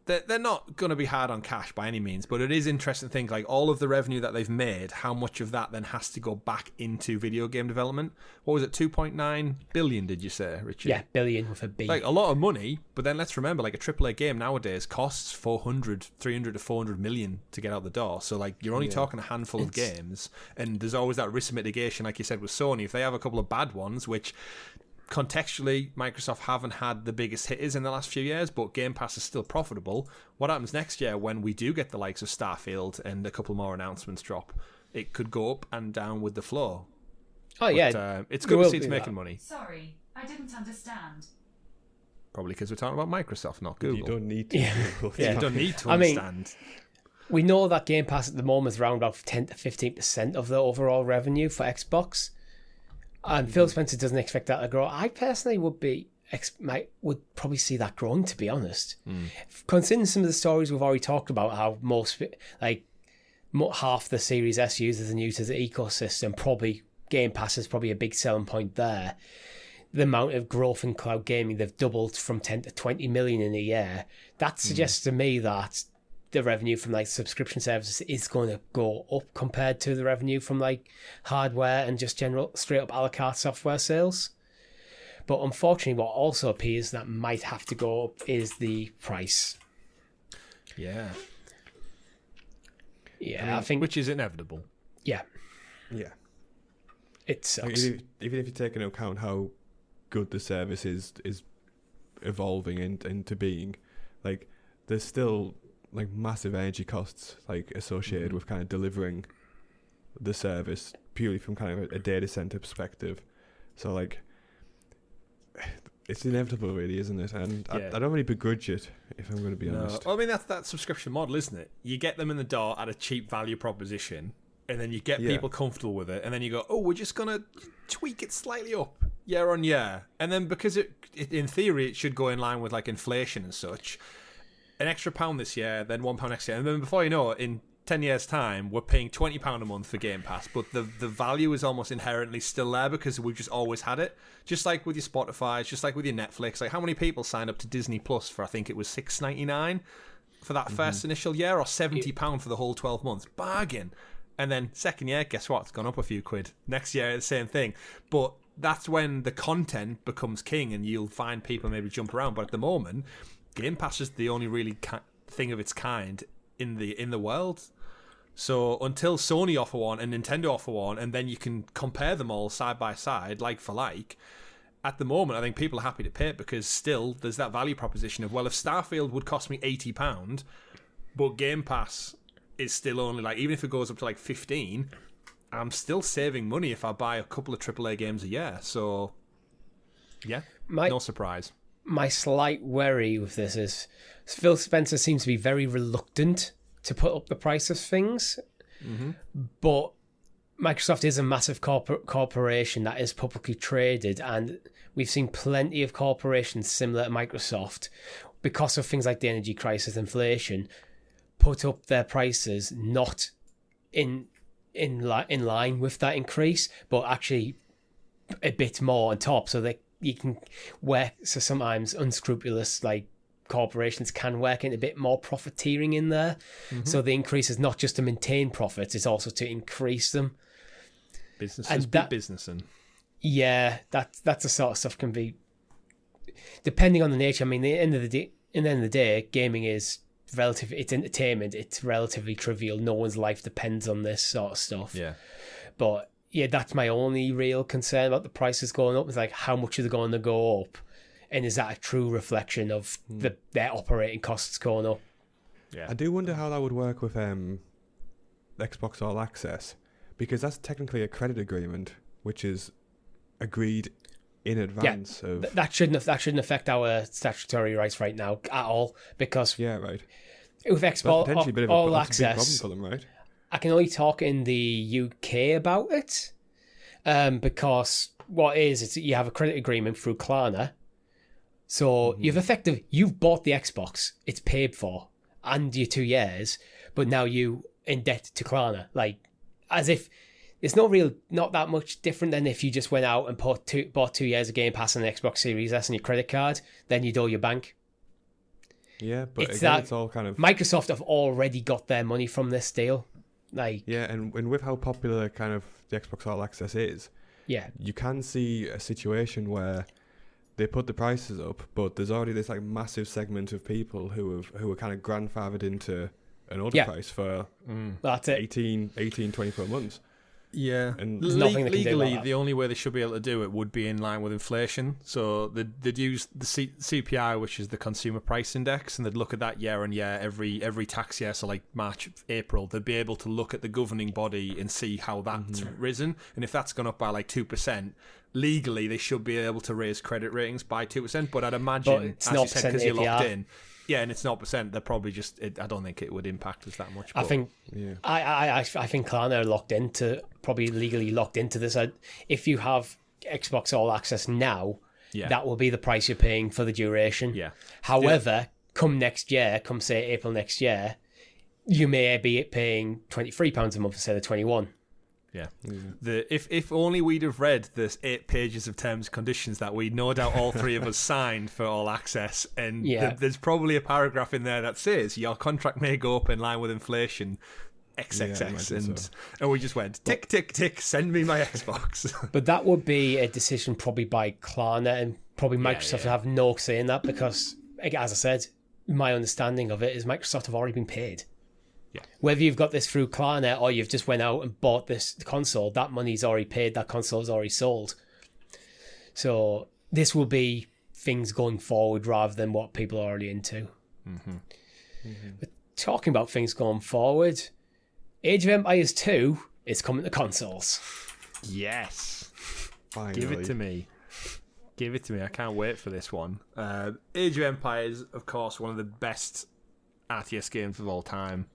they're not going to be hard on cash by any means, but it is interesting to think, like, all of the revenue that they've made, how much of that then has to go back into video game development. What was it, 2.9 billion, did you say, Richie? Yeah, billion with a B. Like, a lot of money, but then let's remember, like, a AAA game nowadays costs 300 to 400 million to get out the door. So, like, you're only talking a handful of games, and there's always that risk mitigation, like you said, with Sony. If they have a couple of bad ones, which contextually Microsoft haven't had the biggest hitters in the last few years, but Game Pass is still profitable. What happens next year when we do get the likes of Starfield and a couple more announcements drop? it could go up and down with the flow. Oh, yeah. It's good to see it's making money. Sorry, I didn't understand. Probably because we're talking about Microsoft, not Google. You don't need to. Google. You don't need to understand. We know that Game Pass at the moment is around about 10 to 15% of the overall revenue for Xbox. And Phil Spencer doesn't expect that to grow. I personally would probably see that growing, to be honest. Considering some of the stories we've already talked about, how half the Series S users are new to the ecosystem, probably Game Pass is probably a big selling point there. The amount of growth in cloud gaming, they've doubled from 10 to 20 million in a year. That suggests to me that the revenue from like subscription services is going to go up compared to the revenue from like hardware and just general straight up a la carte software sales. But unfortunately, what also appears that might have to go up is the price. Yeah. Yeah, I think... Which is inevitable. Yeah. Yeah. It sucks. Like, even if you take into account how good the service is evolving into being, like, there's still like massive energy costs like associated with kind of delivering the service purely from kind of a data center perspective. So like, it's inevitable, really, isn't it? And I don't really begrudge it, if I'm going to be honest. Well, I mean, that's that subscription model, isn't it? You get them in the door at a cheap value proposition, and then you get people comfortable with it, and then you go, oh, we're just going to tweak it slightly up year on year. And then because it in theory, it should go in line with like inflation and such, an extra £1 this year, then £1 next year. And then before you know it, in 10 years' time, we're paying £20 a month for Game Pass, but the value is almost inherently still there because we've just always had it. Just like with your Spotify, just like with your Netflix. Like, how many people signed up to Disney Plus for, I think it was $6.99 for that first initial year, or £70 for the whole 12 months? Bargain. And then second year, guess what? It's gone up a few quid. Next year, the same thing. But that's when the content becomes king and you'll find people maybe jump around. But at the moment, Game Pass is the only really thing of its kind in the world. So until Sony offer one and Nintendo offer one, and then you can compare them all side by side, like for like, at the moment, I think people are happy to pay it because still there's that value proposition of, well, if Starfield would cost me £80, but Game Pass is still only like, even if it goes up to like 15, I'm still saving money if I buy a couple of AAA games a year. So, yeah, no surprise. My slight worry with this is Phil Spencer seems to be very reluctant to put up the price of things, but Microsoft is a massive corporation that is publicly traded, and we've seen plenty of corporations similar to Microsoft, because of things like the energy crisis, inflation, put up their prices not in line with that increase, but actually a bit more on top, so that you can work. So sometimes unscrupulous like corporations can work in a bit more profiteering in there. So the increase is not just to maintain profits, it's also to increase them. Businesses be businessing. Yeah, that's the sort of stuff can be, depending on the nature. I mean, at the end of the day, gaming is relative. It's entertainment. It's relatively trivial. No one's life depends on this sort of stuff. Yeah. But yeah, that's my only real concern about the prices going up. Is like, how much are they going to go up? And is that a true reflection of their operating costs going up? Yeah. I do wonder how that would work with Xbox All Access, because that's technically a credit agreement, which is agreed in advance of. That shouldn't affect our statutory rights right now at all, because with Xbox All Access, a big problem for them, right? I can only talk in the UK about it, because what is you have a credit agreement through Klarna. So you've bought the Xbox, it's paid for, and your 2 years, but now you in debt to Klarna. Like, as if it's not that much different than if you just went out and bought 2 years of Game Pass on the Xbox Series S on your credit card, then you'd owe your bank. Yeah, but it's all kind of... Microsoft have already got their money from this deal. Like, yeah, and with how popular kind of the Xbox All Access is, you can see a situation where they put the prices up, but there's already this like massive segment of people who are kind of grandfathered into an order price for 18, 24 months. Yeah, And There's nothing they can do about legally, that. the only way they should be able to do it would be in line with inflation. So they'd use the CPI, which is the Consumer Price Index, and they'd look at that year on year, every tax year. So like March, April, they'd be able to look at the governing body and see how that's risen, and if that's gone up by like 2%. Legally, they should be able to raise credit ratings by 2%, but I'd imagine, it's as you said, 0% because you're locked APR. in, yeah, and it's 0%. They're probably just. I don't think it would impact us that much. I but- think yeah. I think Klarna are probably legally locked into this. If you have Xbox All Access now, Yeah. that will be the price you're paying for the duration. Yeah. However, come next year, come say April next year, you may be paying £23 a month instead of 21. Yeah. If only we'd have read the 8 pages of terms and conditions that we no doubt all three of us signed for All Access, and Yeah. there's probably a paragraph in there that says your contract may go up in line with inflation, XXX, Yeah, I imagine so. and we just went tick tick tick, send me my Xbox. But that would be a decision probably by Klarna, and probably Microsoft yeah. have no say in that because, as I said, my understanding of it is Microsoft have already been paid. Yeah. Whether you've got this through Klarna or you've just went out and bought this console, that money's already paid, that console's already sold. So this will be things going forward rather than what people are already into. But talking about things going forward, Age of Empires 2 is coming to consoles. Yes. Finally. Give it to me. Give it to me. I can't wait for this one. Age of Empires, of course, one of the best RTS games of all time.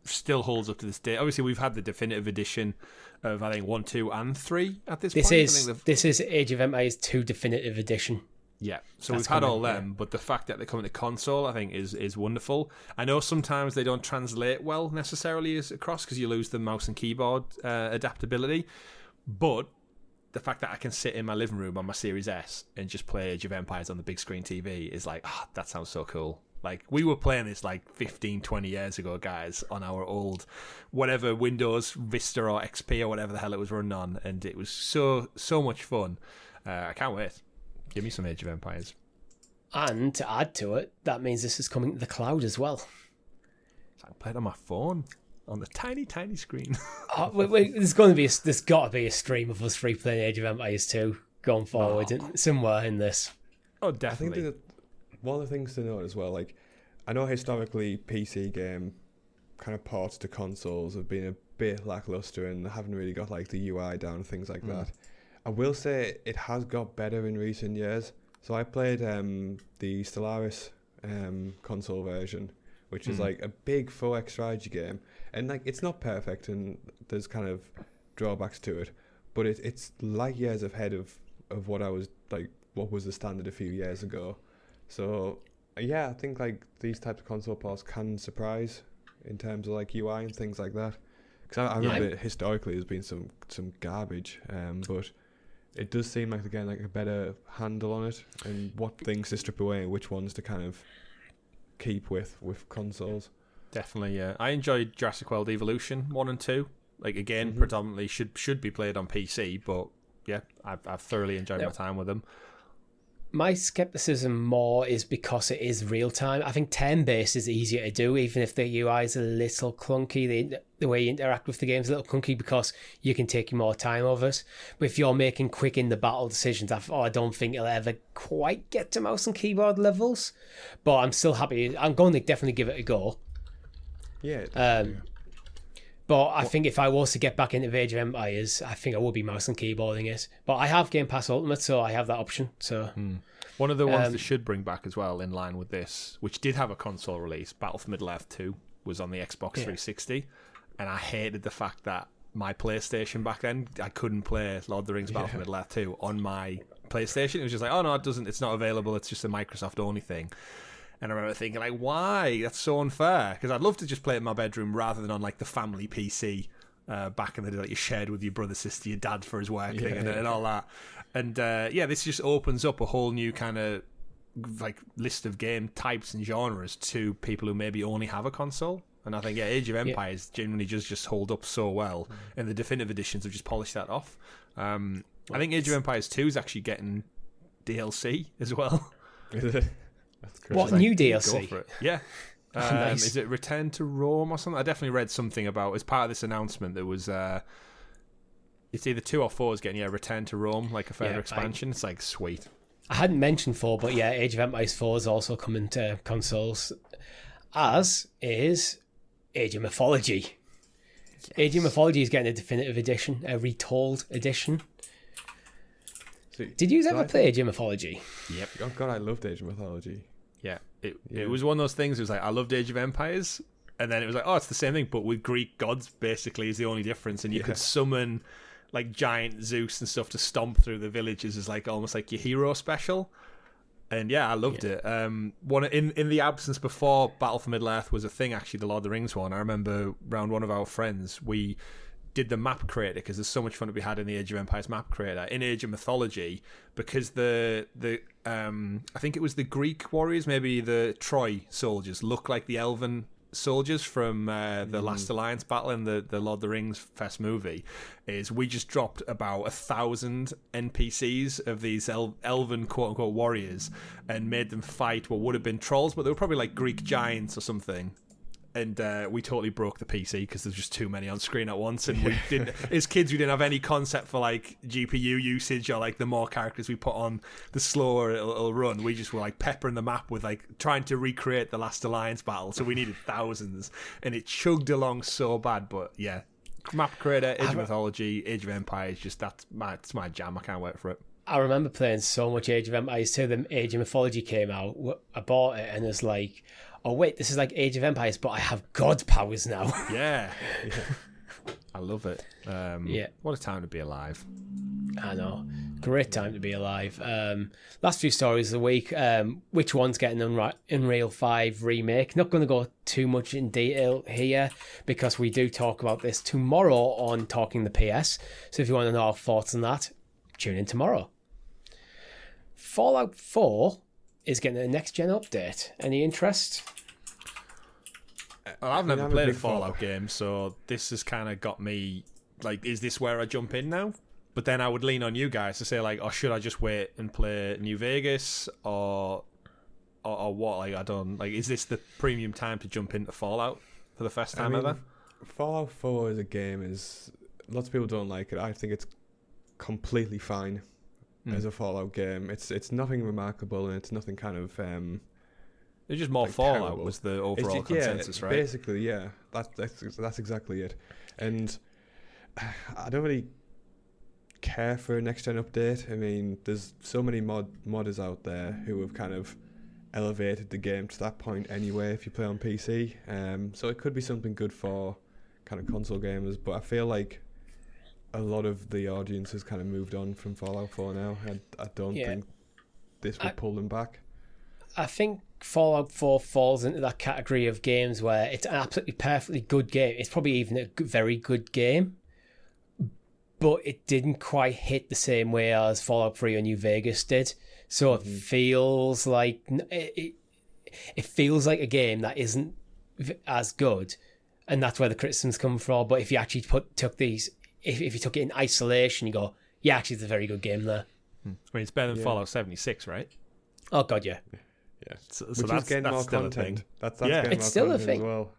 Still holds up to this day. Obviously, we've had the definitive edition of, I think, 1, 2, and 3 at this point. I think This is Age of Empires 2 Definitive Edition. yeah, so That's we've had all coming, them, but the fact that they're coming to console, I think, is wonderful. I know sometimes they don't translate well necessarily as across because you lose the mouse and keyboard adaptability, but the fact that I can sit in my living room on my Series S and just play Age of Empires on the big screen TV is like, that sounds so cool. Like, we were playing this like 15, 20 years ago, guys, on our old, whatever, Windows, Vista or XP or whatever the hell it was running on, and it was so much fun. I can't wait. Give me some Age of Empires. And to add to it, that means this is coming to the cloud as well. I can play it on my phone, on the tiny, tiny screen. There's got to be a stream of us three playing Age of Empires 2 going forward, somewhere in this. Oh, I think definitely. that one of the things to note as well, like, I know historically PC game kind of ports to consoles have been a bit lackluster and haven't really got like the UI down and things like that. I will say it has got better in recent years. So I played the Stellaris console version, which is like a big 4X strategy game, and like it's not perfect and there's kind of drawbacks to it, but it's light years ahead of what I was like, what was the standard a few years ago. So yeah, I think like these types of console ports can surprise in terms of like UI and things like that. Because I remember historically there's been some garbage, but it does seem like they're getting like a better handle on it and what things to strip away and which ones to kind of keep with consoles. Definitely, yeah. I enjoyed Jurassic World Evolution 1 and 2. Like, again, predominantly should be played on PC, but yeah, I've thoroughly enjoyed my time with them. My skepticism more is because it is real time. I think turn-based is easier to do, even if the UI is a little clunky. The way you interact with the game is a little clunky because you can take more time over it. But if you're making quick in the battle decisions, I don't think it'll ever quite get to mouse and keyboard levels. But I'm still happy. I'm going to definitely give it a go. Yeah. But I think if I was to get back into Age of Empires, I think I would be mouse and keyboarding it. But I have Game Pass Ultimate, so I have that option. So One of the ones that should bring back as well, in line with this, which did have a console release, Battle for Middle-earth 2, was on the Xbox 360. And I hated the fact that my PlayStation back then, I couldn't play Lord of the Rings Battle for Middle-earth 2 on my PlayStation. It was just like, oh no, it's not available, it's just a Microsoft-only thing. And I remember thinking, like, why? That's so unfair. Because I'd love to just play it in my bedroom rather than on, like, the family PC back in the day that you shared with your brother, sister, your dad for his work thing and all that. And, this just opens up a whole new kind of, like, list of game types and genres to people who maybe only have a console. And I think, Age of Empires genuinely just hold up so well. And the definitive editions have just polished that off. I think Age of Empires 2 is actually getting DLC as well. That's crazy. what new Go DLC? for it. Yeah. Nice. Is it Return to Rome or something? I definitely read something about, as part of this announcement, there was It's either 2 or 4 is getting Return to Rome, like a further Yeah, expansion. It's like sweet. I hadn't mentioned 4, but yeah, Age of Empires 4 is also coming to consoles, as is Age of Mythology. Yes. Age of Mythology is getting a definitive edition, a retold edition. So, did you ever play Age of Mythology? Yep. Oh god, I loved Age of Mythology. Yeah. It was one of those things. It was like, I loved Age of Empires, and then it was like, oh, it's the same thing, but with Greek gods, basically, is the only difference. And you could summon like giant Zeus and stuff to stomp through the villages as like almost like your hero special. And yeah, I loved it. One in the absence before Battle for Middle-earth was a thing, actually, the Lord of the Rings one. I remember around one of our friends, we did the map creator, because there's so much fun to be had in the Age of Empires map creator. In Age of Mythology, because the I think it was the Greek warriors, maybe the Troy soldiers, look like the elven soldiers from the Last Alliance battle in the Lord of the Rings first movie. Is we just dropped about 1,000 NPCs of these elven quote-unquote warriors and made them fight what would have been trolls, but they were probably like Greek giants or something. And we totally broke the PC because there's just too many on screen at once. And we didn't, as kids, we didn't have any concept for like GPU usage or like the more characters we put on, the slower it'll run. We just were like peppering the map with like trying to recreate the Last Alliance battle. So we needed thousands, and it chugged along so bad. But yeah, map creator, Age of Mythology, Age of Empires, just that's my jam. I can't wait for it. I remember playing so much Age of Empires till the Age of Mythology came out. I bought it and it's like, oh wait, this is like Age of Empires, but I have god powers now. Yeah. I love it. What a time to be alive. I know. Great time to be alive. Last few stories of the week. Which one's getting Unreal 5 remake? Not going to go too much in detail here because we do talk about this tomorrow on Talking the PS. So if you want to know our thoughts on that, tune in tomorrow. Fallout 4 is getting a next-gen update. Any interest? Well, I've never played a Fallout game, so this has kind of got me, like, is this where I jump in now? But then I would lean on you guys to say, like, oh, should I just wait and play New Vegas, or what? Like, I don't, like, is this the premium time to jump into Fallout for the first time ever? Fallout 4 as a game is, lots of people don't like it. I think it's completely fine as a Fallout game. It's nothing remarkable, and it's nothing kind of it's just more like Fallout terrible. Was the overall consensus, right? Basically, yeah. That's exactly it. And I don't really care for a next gen update. I mean, there's so many modders out there who have kind of elevated the game to that point anyway if you play on PC. So it could be something good for kind of console gamers, but I feel like a lot of the audience has kind of moved on from Fallout 4 now. I don't think this will pull them back. I think Fallout 4 falls into that category of games where it's an absolutely perfectly good game. It's probably even a very good game, but it didn't quite hit the same way as Fallout 3 or New Vegas did. So it feels like it feels like a game that isn't as good, and that's where the criticisms come from. But if you actually if you took it in isolation, you go, yeah, actually, it's a very good game there. I mean, it's better than Fallout 76, right? Oh god, yeah. Yeah, so that's getting more content. That's getting it's more still content a thing. As well.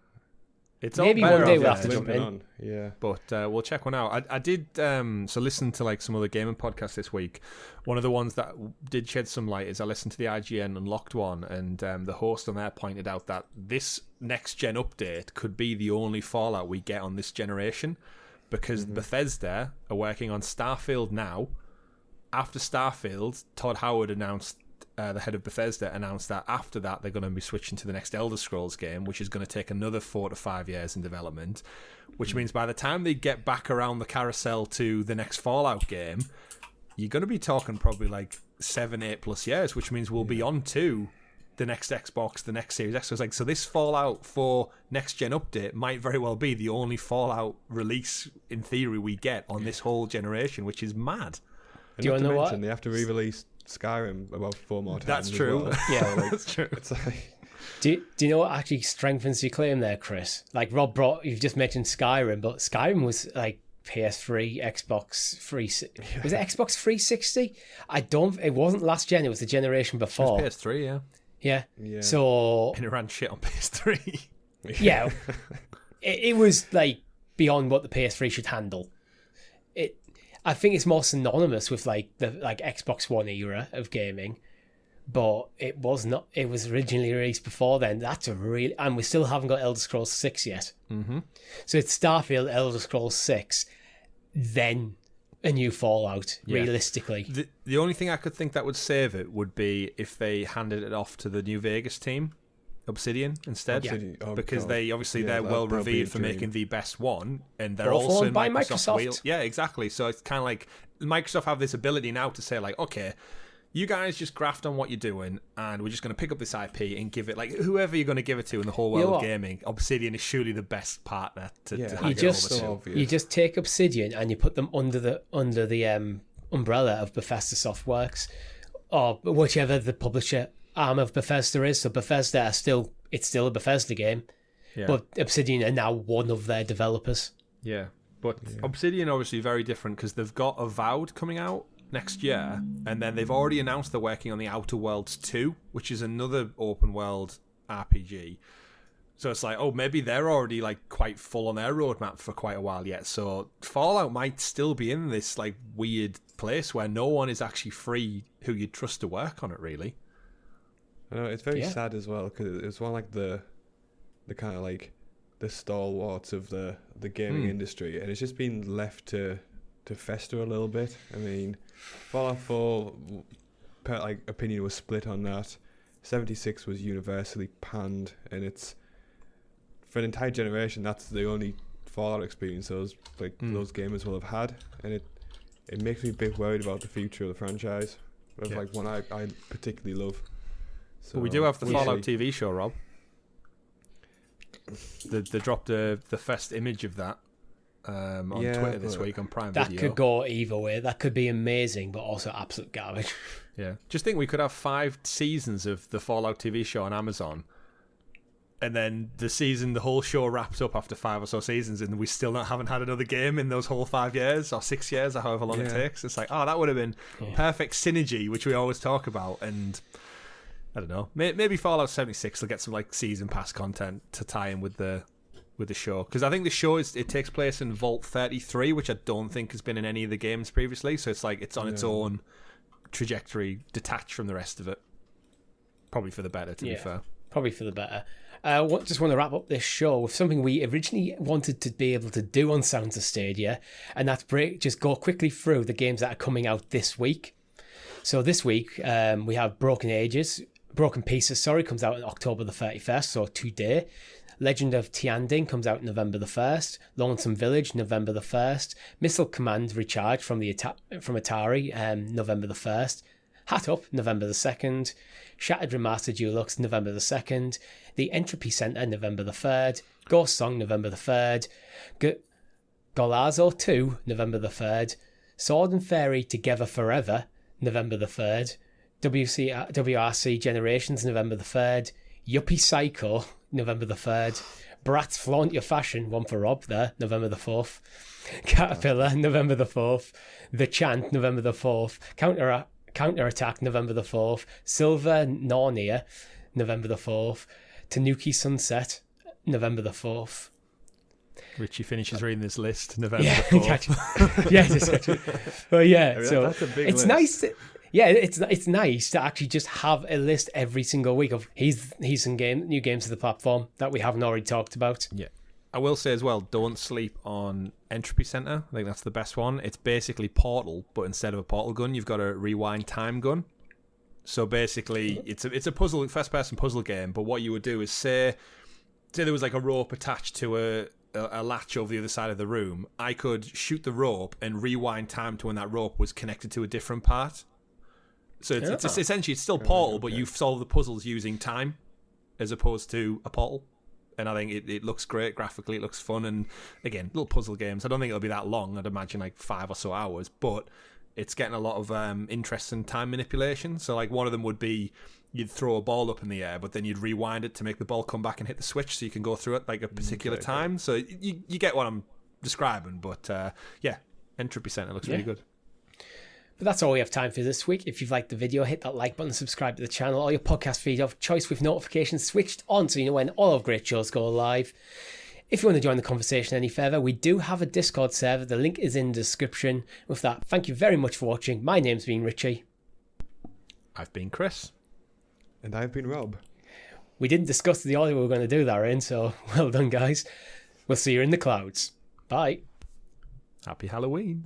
It's maybe one day we'll have to jump in. Yeah, but we'll check one out. I did listen to like some other gaming podcasts this week. One of the ones that did shed some light is I listened to the IGN Unlocked one, and the host on there pointed out that this next gen update could be the only Fallout we get on this generation, because Bethesda are working on Starfield now. After Starfield, Todd Howard announced. The head of Bethesda announced that after that they're going to be switching to the next Elder Scrolls game, which is going to take another 4 to 5 years in development, which means by the time they get back around the carousel to the next Fallout game, you're going to be talking probably like 7-8 plus years, which means we'll be on to the next Xbox, the next Series X. So this Fallout 4 next gen update might very well be the only Fallout release in theory we get on this whole generation, which is mad. Do you want to know what? They have to re-release Skyrim about 4 more times. That's true. Well. Yeah, that's true. It's like... Do you know what actually strengthens your claim there, Chris? Like you've just mentioned Skyrim, but Skyrim was like PS3, Xbox 360. Was it Xbox 360? It wasn't last gen. It was the generation before. It was PS3, yeah. So and it ran shit on PS3. Yeah, it was like beyond what the PS3 should handle. I think it's more synonymous with like the Xbox One era of gaming, but it was not. It was originally released before then. That's a real, and we still haven't got Elder Scrolls 6 yet. Mm-hmm. So it's Starfield, Elder Scrolls 6, then a new Fallout. Yeah. Realistically, the only thing I could think that would save it would be if they handed it off to the New Vegas team, Obsidian, instead. Obsidian. Oh, because God. they obviously they're well that'll be a revered for dream. making the best one, and they're Both also owned by Microsoft's Microsoft. wheel. Yeah, exactly. So it's kind of like Microsoft have this ability now to say like, okay, you guys just graft on what you're doing, and we're just going to pick up this IP and give it like whoever you're going to give it to in the whole world of gaming. Obsidian is surely the best partner to hand it over to. you just take Obsidian and you put them under the umbrella of Bethesda Softworks, or whichever the publisher arm of Bethesda is. So Bethesda it's still a Bethesda game, but Obsidian are now one of their developers. Yeah, but Obsidian obviously very different because they've got Avowed coming out next year, and then they've already announced they're working on the Outer Worlds 2, which is another open world RPG. So it's like, oh, maybe they're already like quite full on their roadmap for quite a while yet. So Fallout might still be in this like weird place where no one is actually free who you'd trust to work on it, really. I know, it's very sad as well, because it was one of like the kind of like the stalwarts of the gaming industry, and it's just been left to fester a little bit. I mean, Fallout 4, opinion was split on that. 76 was universally panned, and it's for an entire generation that's the only Fallout experience those gamers will have had, and it makes me a bit worried about the future of the franchise. Of like one I particularly love. So But we do have the Fallout TV show, Rob. They dropped the first image of that on Twitter this week on Prime Video. That could go either way. That could be amazing, but also absolute garbage. Yeah. Just think we could have 5 seasons of the Fallout TV show on Amazon, and then the whole show wraps up after 5 or so seasons, and we still haven't had another game in those whole 5 years or 6 years or however long it takes. It's like, oh, that would have been perfect synergy, which we always talk about. And I don't know, maybe Fallout 76 will get some like season pass content to tie in with the show, because I think the show it takes place in Vault 33, which I don't think has been in any of the games previously. So it's like it's on its own trajectory, detached from the rest of it. Probably for the better, to be fair. Probably for the better. Just want to wrap up this show with something we originally wanted to be able to do on Sounds of Stadia, and that's just go quickly through the games that are coming out this week. So this week we have Broken Pieces, comes out on October the 31st, so today. Legend of Tianding comes out November the 1st. Lonesome Village, November the 1st. Missile Command Recharge from Atari, November the 1st. Hat Up, November the 2nd. Shattered Remastered Deluxe, November the 2nd. The Entropy Center, November the 3rd. Ghost Song, November the 3rd. Golazo 2, November the 3rd. Sword and Fairy Together Forever, November the 3rd. WRC Generations, November the 3rd. Yuppie Psycho, November the 3rd. Bratz Flaunt Your Fashion, one for Rob there, November the 4th. Caterpillar, November the 4th. The Chant, November the 4th. Counterattack, November the 4th. Silver Narnia, November the 4th. Tanuki Sunset, November the 4th. Richie finishes reading this list, November the 4th. So that's a big it's list. nice. It's nice to actually just have a list every single week of new games to the platform that we haven't already talked about. Yeah. I will say as well, don't sleep on Entropy Center. I think that's the best one. It's basically Portal, but instead of a portal gun, you've got a rewind time gun. So basically, it's a first-person puzzle game. But what you would do is say there was like a rope attached to a latch over the other side of the room. I could shoot the rope and rewind time to when that rope was connected to a different part. So it's essentially it's still Portal, but you solve the puzzles using time as opposed to a Portal. And I think it looks great graphically. It looks fun, and again, little puzzle games. I don't think it'll be that long. I'd imagine like 5 or so hours, but it's getting a lot of interest in time manipulation. So like one of them would be you'd throw a ball up in the air, but then you'd rewind it to make the ball come back and hit the switch, so you can go through it like a particular time. So you get what I'm describing. But Entropy Center looks really good. But that's all we have time for this week. If you've liked the video, hit that like button, subscribe to the channel, or your podcast feed of choice with notifications switched on so you know when all of great shows go live. If you want to join the conversation any further, we do have a Discord server. The link is in the description. With that, thank you very much for watching. My name's been Richie. I've been Chris. And I've been Rob. We didn't discuss the order we were going to do that in, so well done, guys. We'll see you in the clouds. Bye. Happy Halloween.